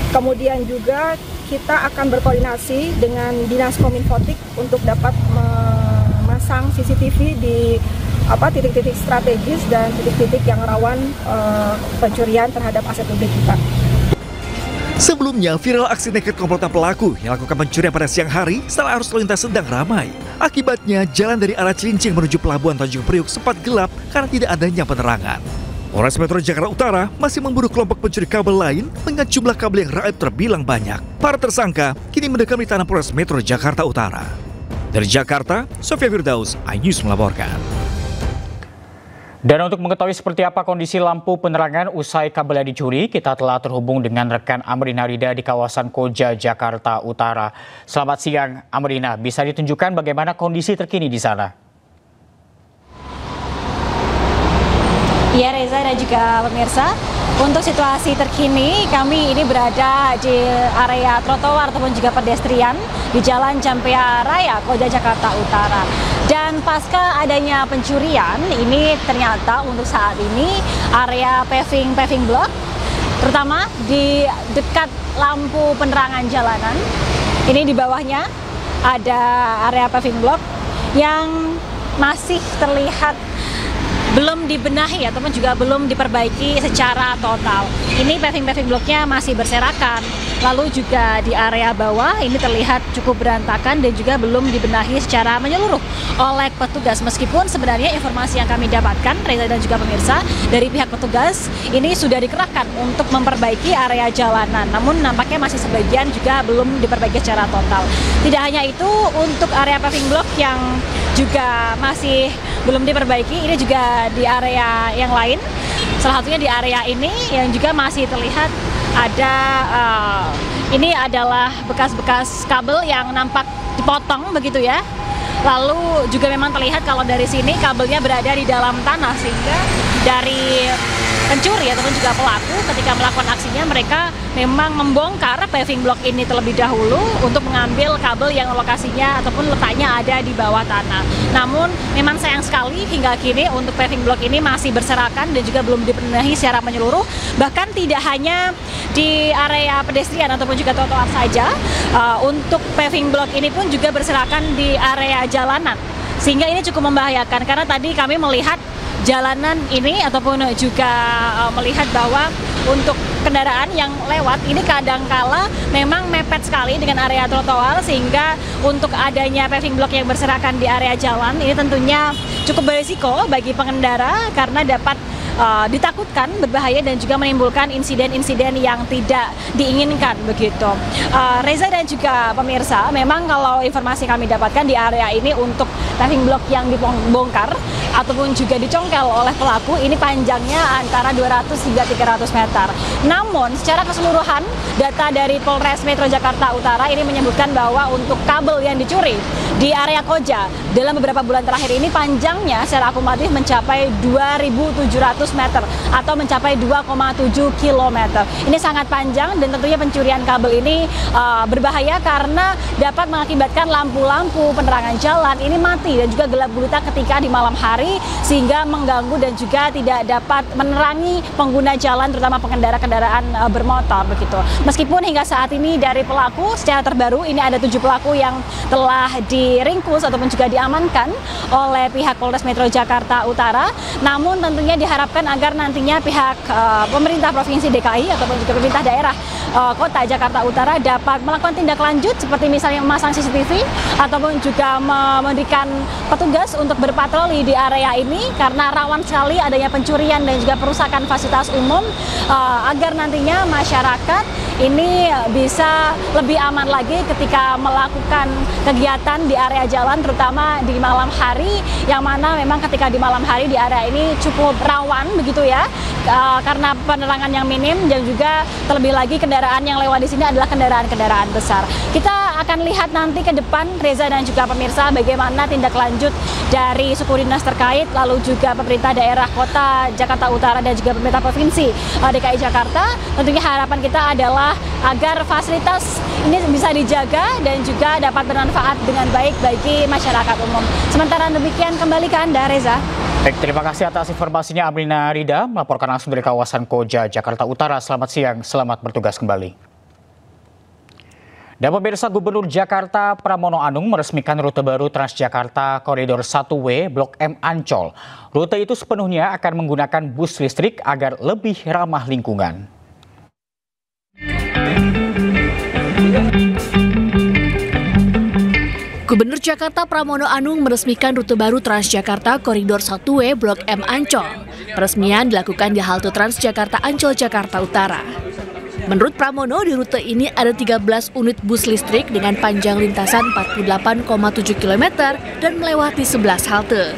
Kemudian juga kita akan berkoordinasi dengan Dinas Kominfotik untuk dapat memasang CCTV di titik-titik strategis dan titik-titik yang rawan pencurian terhadap aset publik kita. Sebelumnya, viral aksi nekat komplotan pelaku yang lakukan pencurian pada siang hari setelah arus lalu lintas sedang ramai. Akibatnya, jalan dari arah Cilincing menuju Pelabuhan Tanjung Priuk sempat gelap karena tidak adanya penerangan. Polres Metro Jakarta Utara masih memburu kelompok pencuri kabel lain dengan jumlah kabel yang raib terbilang banyak. Para tersangka kini mendekam di tanah Polres Metro Jakarta Utara. Dari Jakarta, Sofia Firdaus, iNews melaporkan. Dan untuk mengetahui seperti apa kondisi lampu penerangan usai kabelnya dicuri, kita telah terhubung dengan rekan Amrina Rida di kawasan Koja, Jakarta Utara. Selamat siang, Amrina. Bisa ditunjukkan bagaimana kondisi terkini di sana? Ya, Reza dan juga pemirsa, untuk situasi terkini kami ini berada di area trotoar ataupun juga pedestrian di Jalan Campea Raya, Koja, Jakarta Utara. Dan pasca adanya pencurian, ini ternyata untuk saat ini area paving block, terutama di dekat lampu penerangan jalanan, ini di bawahnya ada area paving block yang masih terlihat belum dibenahi ataupun juga belum diperbaiki secara total. Ini paving blocknya masih berserakan. Lalu juga di area bawah ini terlihat cukup berantakan dan juga belum dibenahi secara menyeluruh oleh petugas. Meskipun sebenarnya informasi yang kami dapatkan, Reza dan juga pemirsa, dari pihak petugas ini sudah dikerahkan untuk memperbaiki area jalanan. Namun nampaknya masih sebagian juga belum diperbaiki secara total. Tidak hanya itu, untuk area paving block yang juga masih belum diperbaiki, ini juga di area yang lain. Salah satunya di area ini yang juga masih terlihat ada ini adalah bekas-bekas kabel yang nampak dipotong begitu ya. Lalu juga memang terlihat kalau dari sini kabelnya berada di dalam tanah, sehingga dari pencuri ataupun juga pelaku ketika melakukan aksinya, mereka memang membongkar paving block ini terlebih dahulu untuk mengambil kabel yang lokasinya ataupun letaknya ada di bawah tanah. Namun memang sayang sekali hingga kini untuk paving block ini masih berserakan dan juga belum dipenuhi secara menyeluruh. Bahkan tidak hanya di area pedestrian ataupun juga trotoar saja, untuk paving block ini pun juga berserakan di area jalanan. Sehingga ini cukup membahayakan karena tadi kami melihat jalanan ini ataupun juga melihat bahwa untuk kendaraan yang lewat ini kadangkala memang mepet sekali dengan area trotoar, sehingga untuk adanya paving block yang berserakan di area jalan ini tentunya cukup berisiko bagi pengendara karena dapat ditakutkan berbahaya dan juga menimbulkan insiden-insiden yang tidak diinginkan begitu. Reza dan juga pemirsa, memang kalau informasi kami dapatkan di area ini untuk paving block yang dibongkar ataupun juga dicongkel oleh pelaku ini panjangnya antara 200 hingga 300 meter. Namun secara keseluruhan data dari Polres Metro Jakarta Utara ini menyebutkan bahwa untuk kabel yang dicuri di area Koja dalam beberapa bulan terakhir ini panjangnya secara akumulatif mencapai 2.700 meter atau mencapai 2,7 km. Ini sangat panjang dan tentunya pencurian kabel ini berbahaya karena dapat mengakibatkan lampu-lampu penerangan jalan ini mati dan juga gelap gulita ketika di malam hari, sehingga mengganggu dan juga tidak dapat menerangi pengguna jalan terutama pengendara-kendaraan bermotor begitu. Meskipun hingga saat ini dari pelaku secara terbaru ini ada 7 pelaku yang telah diringkus ataupun juga diamankan oleh pihak Polres Metro Jakarta Utara. Namun tentunya diharapkan agar nantinya pihak pemerintah Provinsi DKI ataupun juga pemerintah daerah Kota Jakarta Utara dapat melakukan tindak lanjut seperti misalnya memasang CCTV ataupun juga memberikan petugas untuk berpatroli di area ini karena rawan sekali adanya pencurian dan juga perusakan fasilitas umum, agar nantinya masyarakat ini bisa lebih aman lagi ketika melakukan kegiatan di area jalan terutama di malam hari, yang mana memang ketika di malam hari di area ini cukup rawan begitu ya, karena penerangan yang minim dan juga terlebih lagi kendaraan yang lewat di sini adalah kendaraan-kendaraan besar. Kita akan lihat nanti ke depan, Reza dan juga pemirsa, bagaimana tindak lanjut dari suku dinas terkait, lalu juga pemerintah daerah Kota Jakarta Utara dan juga pemerintah Provinsi DKI Jakarta. Tentunya harapan kita adalah agar fasilitas ini bisa dijaga dan juga dapat bermanfaat dengan baik bagi masyarakat umum. Sementara demikian, kembali ke Anda, Reza. Baik, terima kasih atas informasinya Amrina Rida, melaporkan langsung dari kawasan Koja, Jakarta Utara. Selamat siang, selamat bertugas kembali. Dan pemirsa, Gubernur Jakarta Pramono Anung meresmikan rute baru Transjakarta Koridor 1W Blok M Ancol. Rute itu sepenuhnya akan menggunakan bus listrik agar lebih ramah lingkungan. Gubernur Jakarta Pramono Anung meresmikan rute baru Transjakarta Koridor 1W Blok M Ancol. Peresmian dilakukan di halte Transjakarta Ancol, Jakarta Utara. Menurut Pramono, di rute ini ada 13 unit bus listrik dengan panjang lintasan 48,7 km dan melewati 11 halte.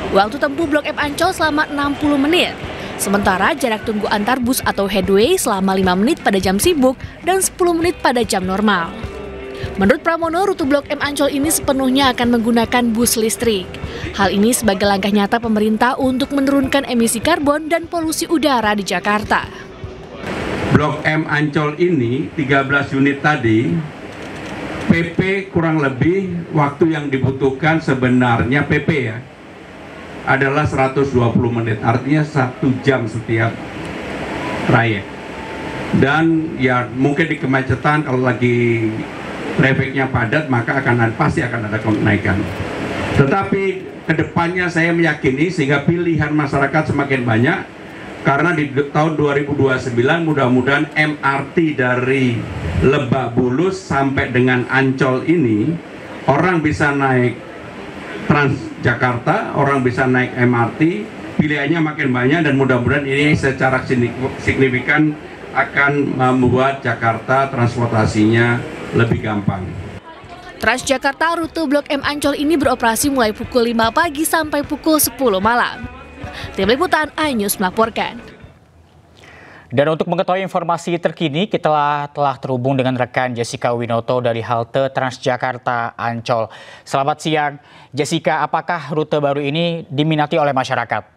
Waktu tempuh Blok M Ancol selama 60 menit. Sementara jarak tunggu antar bus atau headway selama 5 menit pada jam sibuk dan 10 menit pada jam normal. Menurut Pramono, rute Blok M Ancol ini sepenuhnya akan menggunakan bus listrik. Hal ini sebagai langkah nyata pemerintah untuk menurunkan emisi karbon dan polusi udara di Jakarta. Blok M Ancol ini 13 unit tadi, PP kurang lebih waktu yang dibutuhkan sebenarnya PP ya, adalah 120 menit, artinya 1 jam setiap trayek. Dan ya mungkin di kemacetan kalau lagi trafiknya padat maka pasti akan ada kenaikan. Tetapi kedepannya saya meyakini sehingga pilihan masyarakat semakin banyak, karena di tahun 2029 mudah-mudahan MRT dari Lebak Bulus sampai dengan Ancol ini orang bisa naik Transjakarta, orang bisa naik MRT, pilihannya makin banyak dan mudah-mudahan ini secara signifikan akan membuat Jakarta transportasinya lebih gampang. Transjakarta rute Blok M Ancol ini beroperasi mulai pukul 5 pagi sampai pukul 10 malam. Tim Liputan iNews melaporkan. Dan untuk mengetahui informasi terkini, kita telah terhubung dengan rekan Jessica Winoto dari halte Transjakarta Ancol. Selamat siang, Jessica. Apakah rute baru ini diminati oleh masyarakat?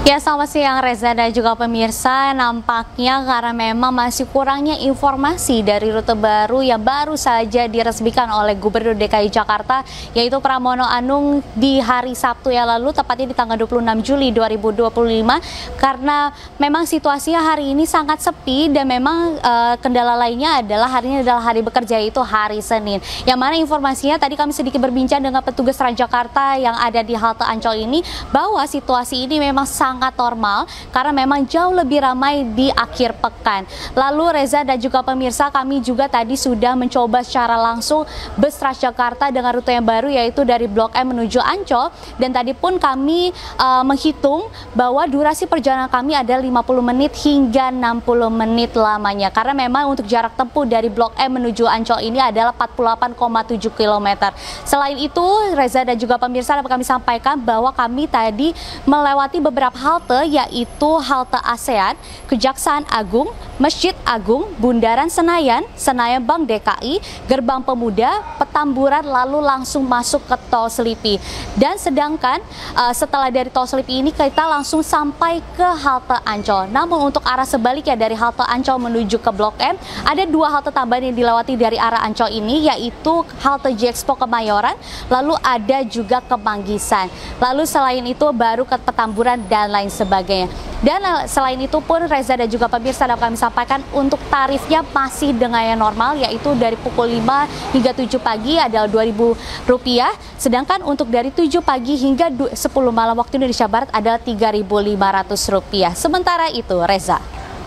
Ya, selamat siang Reza dan juga pemirsa. Nampaknya karena memang masih kurangnya informasi dari rute baru yang baru saja diresmikan oleh Gubernur DKI Jakarta, yaitu Pramono Anung di hari Sabtu yang lalu, tepatnya di tanggal 26 Juli 2025. Karena memang situasinya hari ini sangat sepi dan memang kendala lainnya adalah hari ini adalah hari bekerja, yaitu hari Senin. Yang mana informasinya tadi kami sedikit berbincang dengan petugas Transjakarta yang ada di halte Ancol ini, bahwa situasi ini memang sangat normal karena memang jauh lebih ramai di akhir pekan. Lalu Reza dan juga pemirsa, kami juga tadi sudah mencoba secara langsung bus Transjakarta dengan rute yang baru, yaitu dari Blok M menuju Ancol, dan tadi pun kami menghitung bahwa durasi perjalanan kami ada 50 menit hingga 60 menit lamanya, karena memang untuk jarak tempuh dari Blok M menuju Ancol ini adalah 48,7 km. Selain itu Reza dan juga pemirsa, dapat kami sampaikan bahwa kami tadi melewati beberapa halte, yaitu halte ASEAN, Kejaksaan Agung, Masjid Agung, Bundaran Senayan, Senayan Bank DKI, Gerbang Pemuda, Petamburan, lalu langsung masuk ke Tol Selipi. Dan sedangkan setelah dari Tol Selipi ini kita langsung sampai ke halte Ancol. Namun untuk arah sebaliknya dari halte Ancol menuju ke Blok M, ada 2 halte tambahan yang dilewati dari arah Ancol ini, yaitu halte J-Expo Kemayoran, lalu ada juga ke Manggisan. Lalu selain itu baru ke Petamburan dan lain sebagainya. Dan selain itu pun Reza dan juga pemirsa, dapat kami sampaikan untuk tarifnya masih dengan yang normal, yaitu dari pukul 5 hingga 7 pagi adalah Rp2.000, sedangkan untuk dari 7 pagi hingga 10 malam waktu Indonesia Barat adalah Rp3.500. Sementara itu, Reza.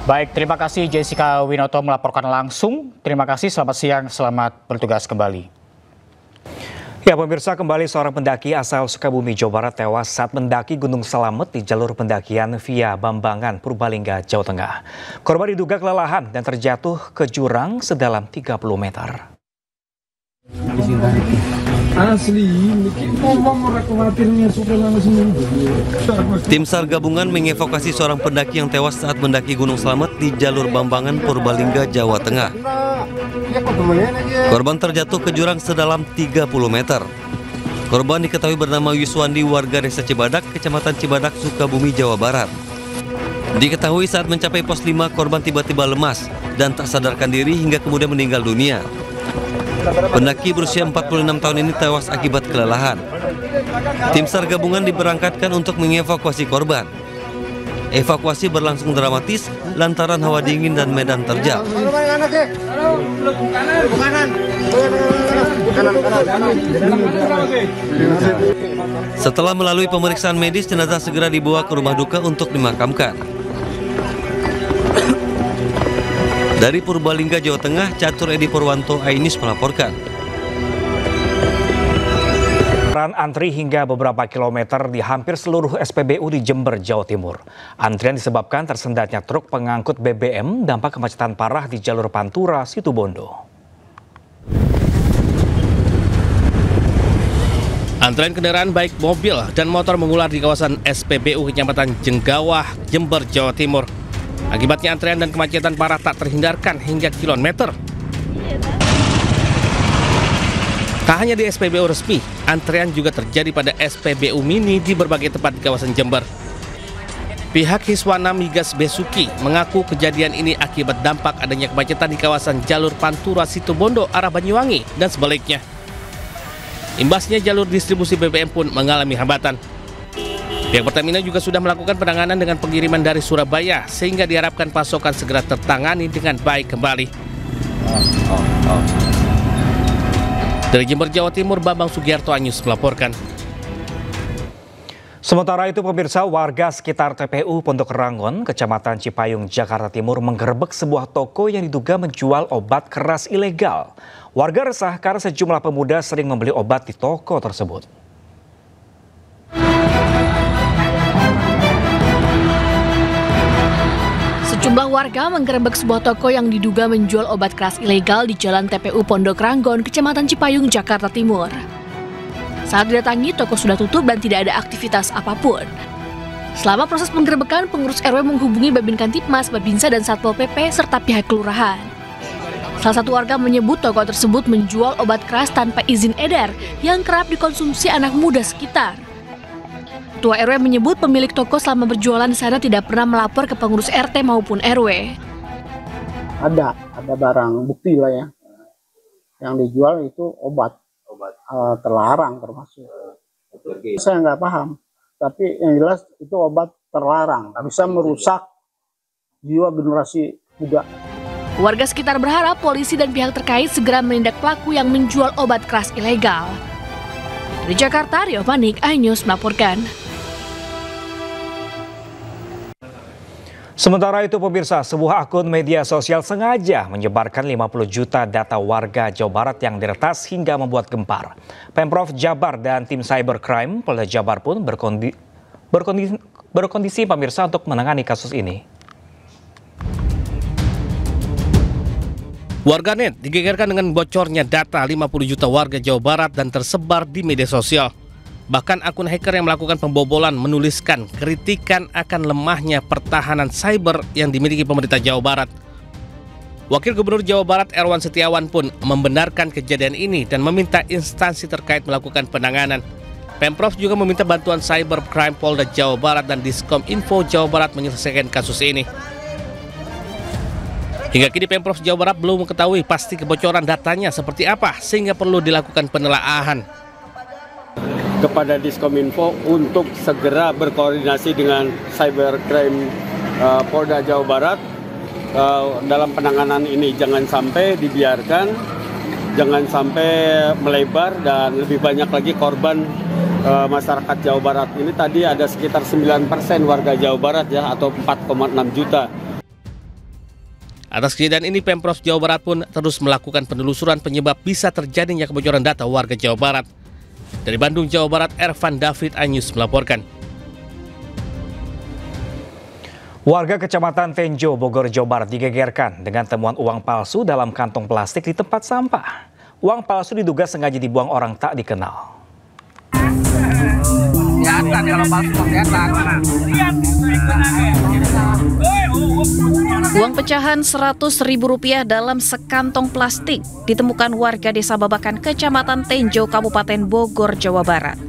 Baik, terima kasih Jessica Winoto melaporkan langsung. Terima kasih, selamat siang, selamat bertugas kembali. Ya pemirsa, kembali seorang pendaki asal Sukabumi, Jawa Barat tewas saat mendaki Gunung Slamet di jalur pendakian via Bambangan, Purbalingga, Jawa Tengah. Korban diduga kelelahan dan terjatuh ke jurang sedalam 30 meter. Tim SAR gabungan mengevakuasi seorang pendaki yang tewas saat mendaki Gunung Slamet di jalur Bambangan, Purbalingga, Jawa Tengah. Korban terjatuh ke jurang sedalam 30 meter. Korban diketahui bernama Yuswandi, warga Desa Cibadak, Kecamatan Cibadak, Sukabumi, Jawa Barat. Diketahui saat mencapai pos 5, korban tiba-tiba lemas dan tak sadarkan diri hingga kemudian meninggal dunia. Pendaki berusia 46 tahun ini tewas akibat kelelahan. Tim SAR gabungan diberangkatkan untuk mengevakuasi korban. Evakuasi berlangsung dramatis lantaran hawa dingin dan medan terjal. Setelah melalui pemeriksaan medis, jenazah segera dibawa ke rumah duka untuk dimakamkan. Dari Purbalingga, Jawa Tengah, Catur Edi Purwanto, Ainis melaporkan. Antri hingga beberapa kilometer di hampir seluruh SPBU di Jember, Jawa Timur. Antrian disebabkan tersendatnya truk pengangkut BBM, dampak kemacetan parah di jalur Pantura, Situbondo. Antrean kendaraan baik mobil dan motor mengular di kawasan SPBU Kecamatan Jenggawah, Jember, Jawa Timur. Akibatnya antrean dan kemacetan parah tak terhindarkan hingga kilometer. Tak hanya di SPBU resmi, antrean juga terjadi pada SPBU mini di berbagai tempat di kawasan Jember. Pihak Hiswana Migas Besuki mengaku kejadian ini akibat dampak adanya kemacetan di kawasan jalur Pantura Situbondo arah Banyuwangi dan sebaliknya. Imbasnya jalur distribusi BBM pun mengalami hambatan. Pihak Pertamina juga sudah melakukan penanganan dengan pengiriman dari Surabaya sehingga diharapkan pasokan segera tertangani dengan baik kembali. Dari Jember, Jawa Timur, Bambang Sugiarto, Anyus melaporkan. Sementara itu pemirsa, warga sekitar TPU Pondok Rangon, Kecamatan Cipayung, Jakarta Timur menggerebek sebuah toko yang diduga menjual obat keras ilegal. Warga resah karena sejumlah pemuda sering membeli obat di toko tersebut. Sejumlah warga menggerebek sebuah toko yang diduga menjual obat keras ilegal di Jalan TPU Pondok Ranggon, Kecamatan Cipayung, Jakarta Timur. Saat didatangi, toko sudah tutup dan tidak ada aktivitas apapun. Selama proses penggerebekan, pengurus RW menghubungi Babin Kantipmas, Babinsa, dan Satpol PP serta pihak kelurahan. Salah satu warga menyebut toko tersebut menjual obat keras tanpa izin edar yang kerap dikonsumsi anak muda sekitar. Ketua RW menyebut pemilik toko selama berjualan di sana tidak pernah melapor ke pengurus RT maupun RW. Ada barang bukti lah ya. Yang dijual itu obat terlarang termasuk. Saya nggak paham, tapi yang jelas itu obat terlarang, bisa merusak jiwa generasi muda. Warga sekitar berharap polisi dan pihak terkait segera menindak pelaku yang menjual obat keras ilegal. Dari Jakarta, Rio Panik, iNews melaporkan. Sementara itu pemirsa, sebuah akun media sosial sengaja menyebarkan 50 juta data warga Jawa Barat yang diretas hingga membuat gempar. Pemprov Jabar dan tim cybercrime Polda Jabar pun berkondisi pemirsa untuk menangani kasus ini. Warganet digegerkan dengan bocornya data 50 juta warga Jawa Barat dan tersebar di media sosial. Bahkan akun hacker yang melakukan pembobolan menuliskan kritikan akan lemahnya pertahanan cyber yang dimiliki pemerintah Jawa Barat. Wakil Gubernur Jawa Barat Erwan Setiawan pun membenarkan kejadian ini dan meminta instansi terkait melakukan penanganan. Pemprov juga meminta bantuan cybercrime Polda Jawa Barat dan Diskom Info Jawa Barat menyelesaikan kasus ini. Hingga kini Pemprov Jawa Barat belum mengetahui pasti kebocoran datanya seperti apa sehingga perlu dilakukan penelaahan. Kepada Diskominfo untuk segera berkoordinasi dengan cybercrime Polda Jawa Barat dalam penanganan ini. Jangan sampai dibiarkan, jangan sampai melebar dan lebih banyak lagi korban masyarakat Jawa Barat. Ini tadi ada sekitar 9% warga Jawa Barat ya, atau 4,6 juta. Atas kejadian ini Pemprov Jawa Barat pun terus melakukan penelusuran penyebab bisa terjadinya kebocoran data warga Jawa Barat. Dari Bandung, Jawa Barat, Ervan David, iNews melaporkan. Warga Kecamatan Tenjo, Bogor, Jawa Barat digegerkan dengan temuan uang palsu dalam kantong plastik di tempat sampah. Uang palsu diduga sengaja dibuang orang tak dikenal. Kelihatan kalau palsu, kelihatan. Uang pecahan Rp100.000 dalam sekantong plastik ditemukan warga Desa Babakan, Kecamatan Tenjo, Kabupaten Bogor, Jawa Barat.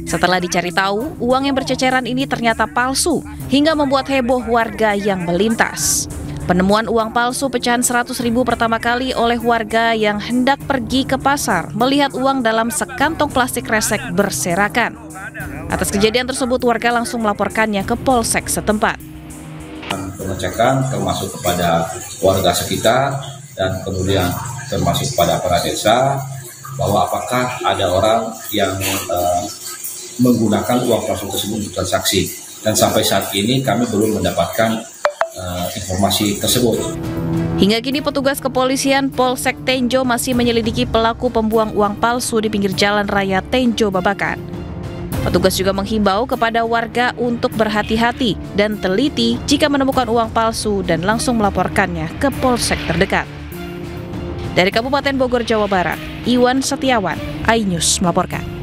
Setelah dicari tahu, uang yang berceceran ini ternyata palsu hingga membuat heboh warga yang melintas. Penemuan uang palsu pecahan 100.000 pertama kali oleh warga yang hendak pergi ke pasar melihat uang dalam sekantong plastik kresek berserakan. Atas kejadian tersebut, warga langsung melaporkannya ke Polsek setempat. Pengecekan termasuk kepada warga sekitar dan kemudian termasuk kepada para desa bahwa apakah ada orang yang menggunakan uang palsu tersebut untuk transaksi. Dan sampai saat ini kami belum mendapatkan informasi tersebut. Hingga kini petugas kepolisian Polsek Tenjo masih menyelidiki pelaku pembuang uang palsu di pinggir jalan raya Tenjo Babakan. Petugas juga menghimbau kepada warga untuk berhati-hati dan teliti jika menemukan uang palsu dan langsung melaporkannya ke Polsek terdekat. Dari Kabupaten Bogor, Jawa Barat, Iwan Setiawan, iNews melaporkan.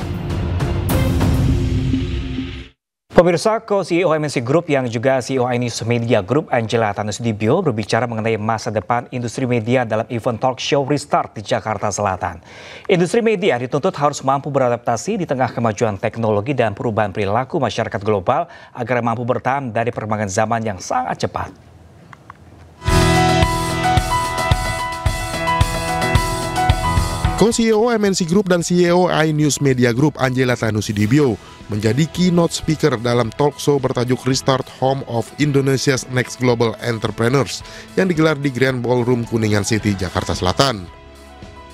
Pemirsa, co-CEO MNC Group yang juga CEO iNews Media Group, Angela Tanusudibio, berbicara mengenai masa depan industri media dalam event talk show Restart di Jakarta Selatan. Industri media dituntut harus mampu beradaptasi di tengah kemajuan teknologi dan perubahan perilaku masyarakat global agar mampu bertahan dari perkembangan zaman yang sangat cepat. Co-CEO MNC Group dan CEO iNews Media Group Angela Tanusudibio menjadi keynote speaker dalam talk show bertajuk Restart Home of Indonesia's Next Global Entrepreneurs yang digelar di Grand Ballroom Kuningan City, Jakarta Selatan.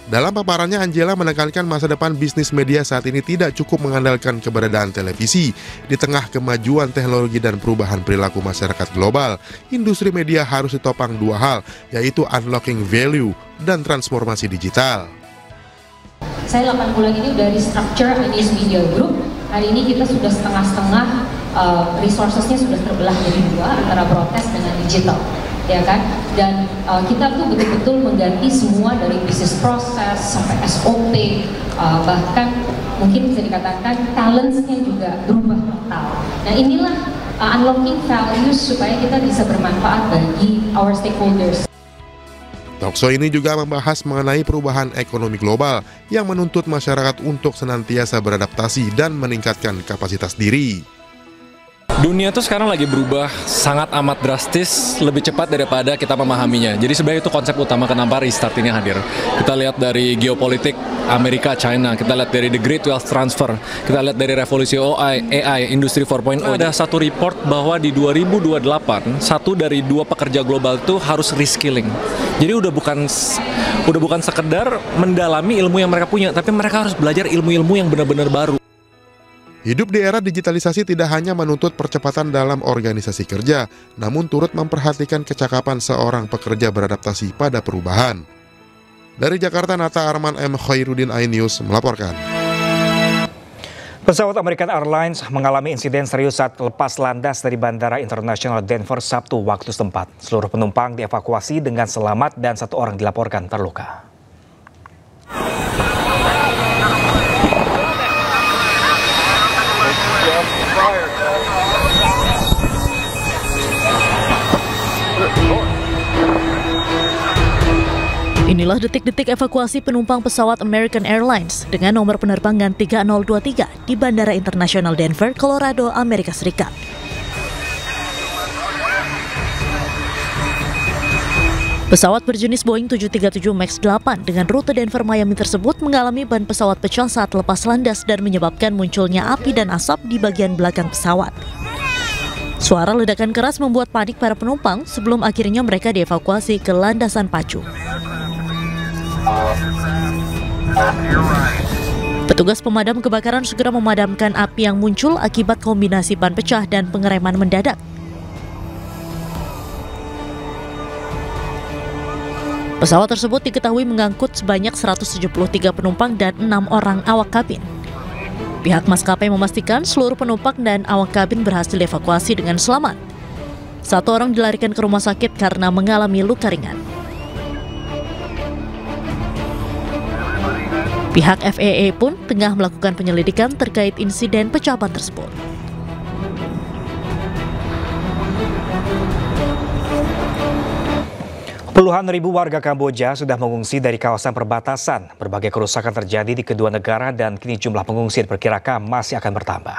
Dalam paparannya, Angela menekankan masa depan bisnis media saat ini tidak cukup mengandalkan keberadaan televisi. Di tengah kemajuan teknologi dan perubahan perilaku masyarakat global, industri media harus ditopang dua hal, yaitu unlocking value dan transformasi digital. Saya 8 bulan ini udah restructure iNews Media Group. Hari ini kita sudah setengah-setengah, resourcesnya sudah terbelah jadi dua antara broadcast dengan digital, ya kan? Dan kita tuh betul-betul mengganti semua dari bisnis proses sampai SOP, bahkan mungkin bisa dikatakan talents-nya juga berubah total. Nah inilah unlocking values supaya kita bisa bermanfaat bagi our stakeholders. Talkshow ini juga membahas mengenai perubahan ekonomi global yang menuntut masyarakat untuk senantiasa beradaptasi dan meningkatkan kapasitas diri. Dunia tuh sekarang lagi berubah sangat amat drastis, lebih cepat daripada kita memahaminya. Jadi sebenarnya itu konsep utama kenapa Restart ini hadir. Kita lihat dari geopolitik Amerika, China, kita lihat dari The Great Wealth Transfer, kita lihat dari revolusi AI, Industri 4.0. Ada satu report bahwa di 2028, 1 dari 2 pekerja global itu harus reskilling. Jadi udah bukan sekedar mendalami ilmu yang mereka punya, tapi mereka harus belajar ilmu-ilmu yang benar-benar baru. Hidup di era digitalisasi tidak hanya menuntut percepatan dalam organisasi kerja, namun turut memperhatikan kecakapan seorang pekerja beradaptasi pada perubahan. Dari Jakarta, Nata Arman M. Khairuddin, iNews melaporkan. Pesawat American Airlines mengalami insiden serius saat lepas landas dari Bandara Internasional Denver Sabtu waktu setempat. Seluruh penumpang dievakuasi dengan selamat dan 1 orang dilaporkan terluka. Inilah detik-detik evakuasi penumpang pesawat American Airlines dengan nomor penerbangan 3023 di Bandara Internasional Denver, Colorado, Amerika Serikat. Pesawat berjenis Boeing 737 MAX 8 dengan rute Denver-Miami tersebut mengalami ban pesawat pecah saat lepas landas dan menyebabkan munculnya api dan asap di bagian belakang pesawat. Suara ledakan keras membuat panik para penumpang sebelum akhirnya mereka dievakuasi ke landasan pacu. Petugas pemadam kebakaran segera memadamkan api yang muncul akibat kombinasi ban pecah dan pengereman mendadak. Pesawat tersebut diketahui mengangkut sebanyak 173 penumpang dan 6 orang awak kabin. Pihak maskapai memastikan seluruh penumpang dan awak kabin berhasil dievakuasi dengan selamat. 1 orang dilarikan ke rumah sakit karena mengalami luka ringan. Pihak FAA pun tengah melakukan penyelidikan terkait insiden pecah ban tersebut. Puluhan ribu warga Kamboja sudah mengungsi dari kawasan perbatasan. Berbagai kerusakan terjadi di kedua negara dan kini jumlah pengungsi diperkirakan masih akan bertambah.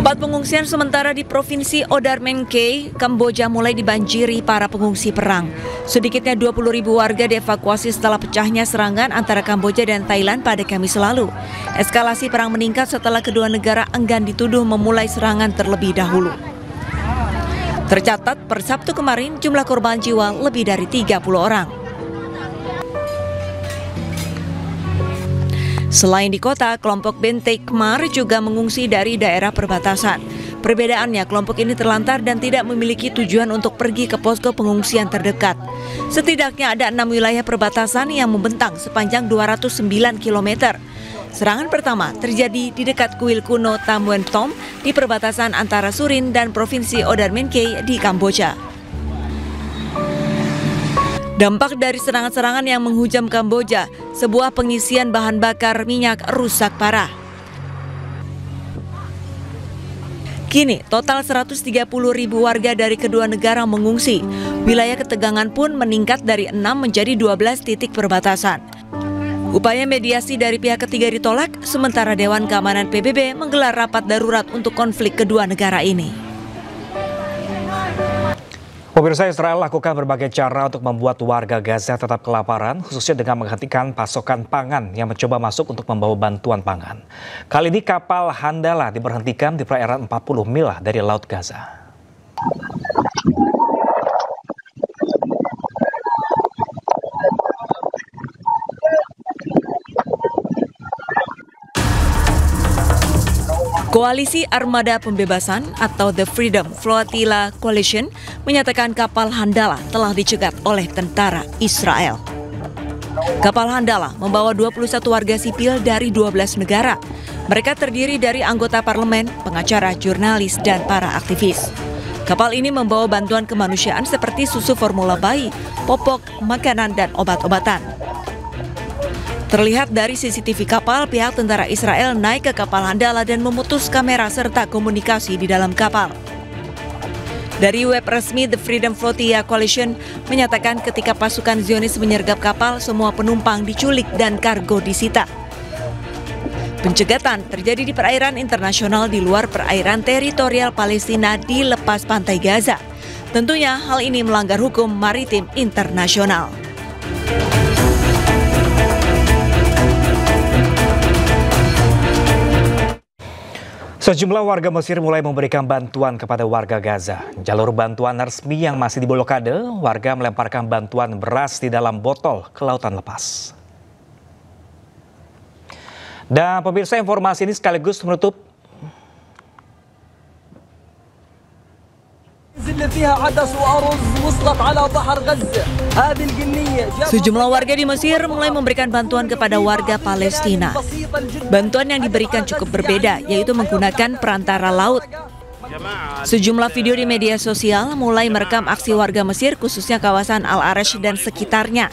Tempat pengungsian sementara di Provinsi Odar Menkei, Kamboja mulai dibanjiri para pengungsi perang. Sedikitnya 20.000 warga dievakuasi setelah pecahnya serangan antara Kamboja dan Thailand pada Kamis lalu. Eskalasi perang meningkat setelah kedua negara enggan dituduh memulai serangan terlebih dahulu. Tercatat per Sabtu kemarin jumlah korban jiwa lebih dari 30 orang. Selain di kota, kelompok Bentei Khmer juga mengungsi dari daerah perbatasan. Perbedaannya, kelompok ini terlantar dan tidak memiliki tujuan untuk pergi ke posko pengungsian terdekat. Setidaknya ada 6 wilayah perbatasan yang membentang sepanjang 209 km. Serangan pertama terjadi di dekat kuil kuno Tam Wen Tom di perbatasan antara Surin dan Provinsi Odar Menkei di Kamboja. Dampak dari serangan-serangan yang menghujam Kamboja, sebuah pengisian bahan bakar minyak rusak parah. Kini, total 130.000 warga dari kedua negara mengungsi. Wilayah ketegangan pun meningkat dari 6 menjadi 12 titik perbatasan. Upaya mediasi dari pihak ketiga ditolak, sementara Dewan Keamanan PBB menggelar rapat darurat untuk konflik kedua negara ini. Pemirsa, Israel lakukan berbagai cara untuk membuat warga Gaza tetap kelaparan, khususnya dengan menghentikan pasokan pangan yang mencoba masuk untuk membawa bantuan pangan. Kali ini kapal Handala diberhentikan di perairan 40 mil dari Laut Gaza. Koalisi Armada Pembebasan atau The Freedom Flotilla Coalition menyatakan kapal Handala telah dicegat oleh tentara Israel. Kapal Handala membawa 21 warga sipil dari 12 negara. Mereka terdiri dari anggota parlemen, pengacara, jurnalis, dan para aktivis. Kapal ini membawa bantuan kemanusiaan seperti susu formula bayi, popok, makanan, dan obat-obatan. Terlihat dari CCTV kapal, pihak tentara Israel naik ke kapal Handala dan memutus kamera serta komunikasi di dalam kapal. Dari web resmi The Freedom Flotilla Coalition menyatakan ketika pasukan Zionis menyergap kapal, semua penumpang diculik dan kargo disita. Pencegatan terjadi di perairan internasional di luar perairan teritorial Palestina di lepas pantai Gaza. Tentunya hal ini melanggar hukum maritim internasional. Sejumlah warga Mesir mulai memberikan bantuan kepada warga Gaza. Jalur bantuan resmi yang masih diblokade, warga melemparkan bantuan beras di dalam botol ke lautan lepas. Dan pemirsa, informasi ini sekaligus menutup Sejumlah warga di Mesir mulai memberikan bantuan kepada warga Palestina. Bantuan yang diberikan cukup berbeda, yaitu menggunakan perantara laut. Sejumlah video di media sosial mulai merekam aksi warga Mesir, khususnya kawasan Al-Arish dan sekitarnya.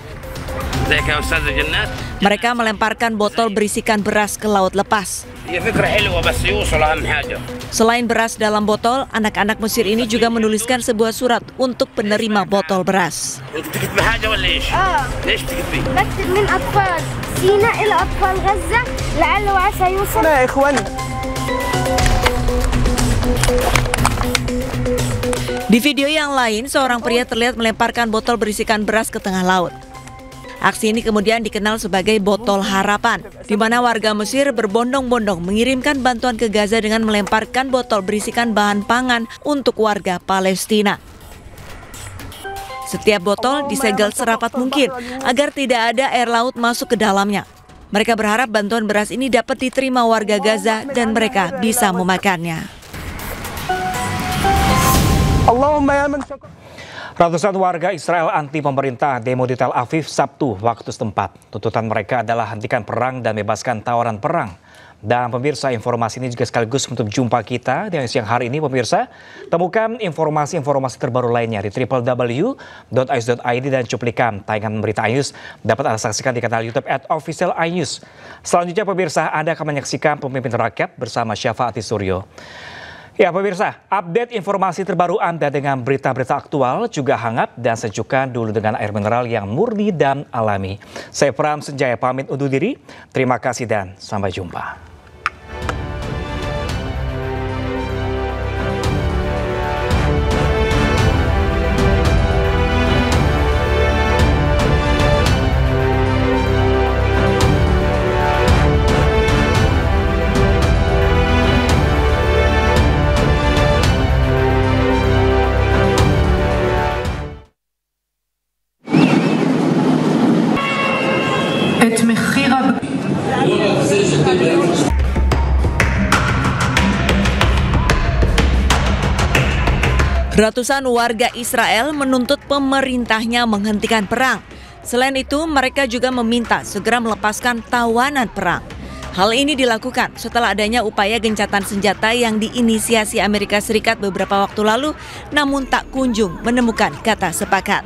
Mereka melemparkan botol berisikan beras ke laut lepas. Selain beras dalam botol, anak-anak Mesir ini juga menuliskan sebuah surat untuk penerima botol beras. Di video yang lain, seorang pria terlihat melemparkan botol berisikan beras ke tengah laut. Aksi ini kemudian dikenal sebagai Botol Harapan, di mana warga Mesir berbondong-bondong mengirimkan bantuan ke Gaza dengan melemparkan botol berisikan bahan pangan untuk warga Palestina. Setiap botol disegel serapat mungkin agar tidak ada air laut masuk ke dalamnya. Mereka berharap bantuan beras ini dapat diterima warga Gaza dan mereka bisa memakannya. Ratusan warga Israel anti pemerintah demo di Tel Aviv Sabtu waktu setempat. Tuntutan mereka adalah hentikan perang dan bebaskan tawaran perang. Dan pemirsa, informasi ini juga sekaligus menutup jumpa kita di siang hari ini. Pemirsa, temukan informasi-informasi terbaru lainnya di www.inews.id dan cuplikan tayangan berita iNews dapat Anda saksikan di kanal YouTube @official_iNews. Selanjutnya pemirsa, Anda akan menyaksikan Pemimpin Rakyat bersama Syafaati Suryo. Ya pemirsa, update informasi terbaru Anda dengan berita-berita aktual juga hangat dan sejukkan dulu dengan air mineral yang murni dan alami. Saya Pram Senjaya pamit undur diri, terima kasih dan sampai jumpa. Ratusan warga Israel menuntut pemerintahnya menghentikan perang. Selain itu, mereka juga meminta segera melepaskan tawanan perang. Hal ini dilakukan setelah adanya upaya gencatan senjata yang diinisiasi Amerika Serikat beberapa waktu lalu, namun tak kunjung menemukan kata sepakat.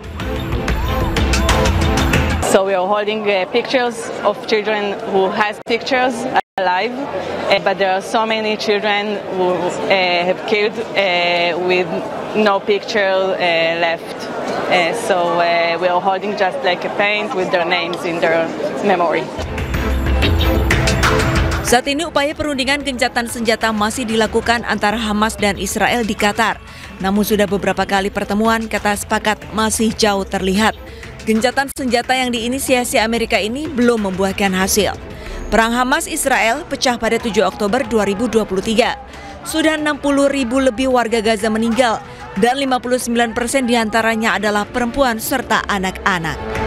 So we are holding pictures of children who has pictures alive, but there are so many children who have killed with no picture left. So we are holding just like a paint with their names in their memory. Saat ini upaya perundingan gencatan senjata masih dilakukan antara Hamas dan Israel di Qatar. Namun sudah beberapa kali pertemuan, kata sepakat masih jauh terlihat. Gencatan senjata yang diinisiasi Amerika ini belum membuahkan hasil. Perang Hamas-Israel pecah pada 7 Oktober 2023. Sudah 60.000 lebih warga Gaza meninggal dan 59% diantaranya adalah perempuan serta anak-anak.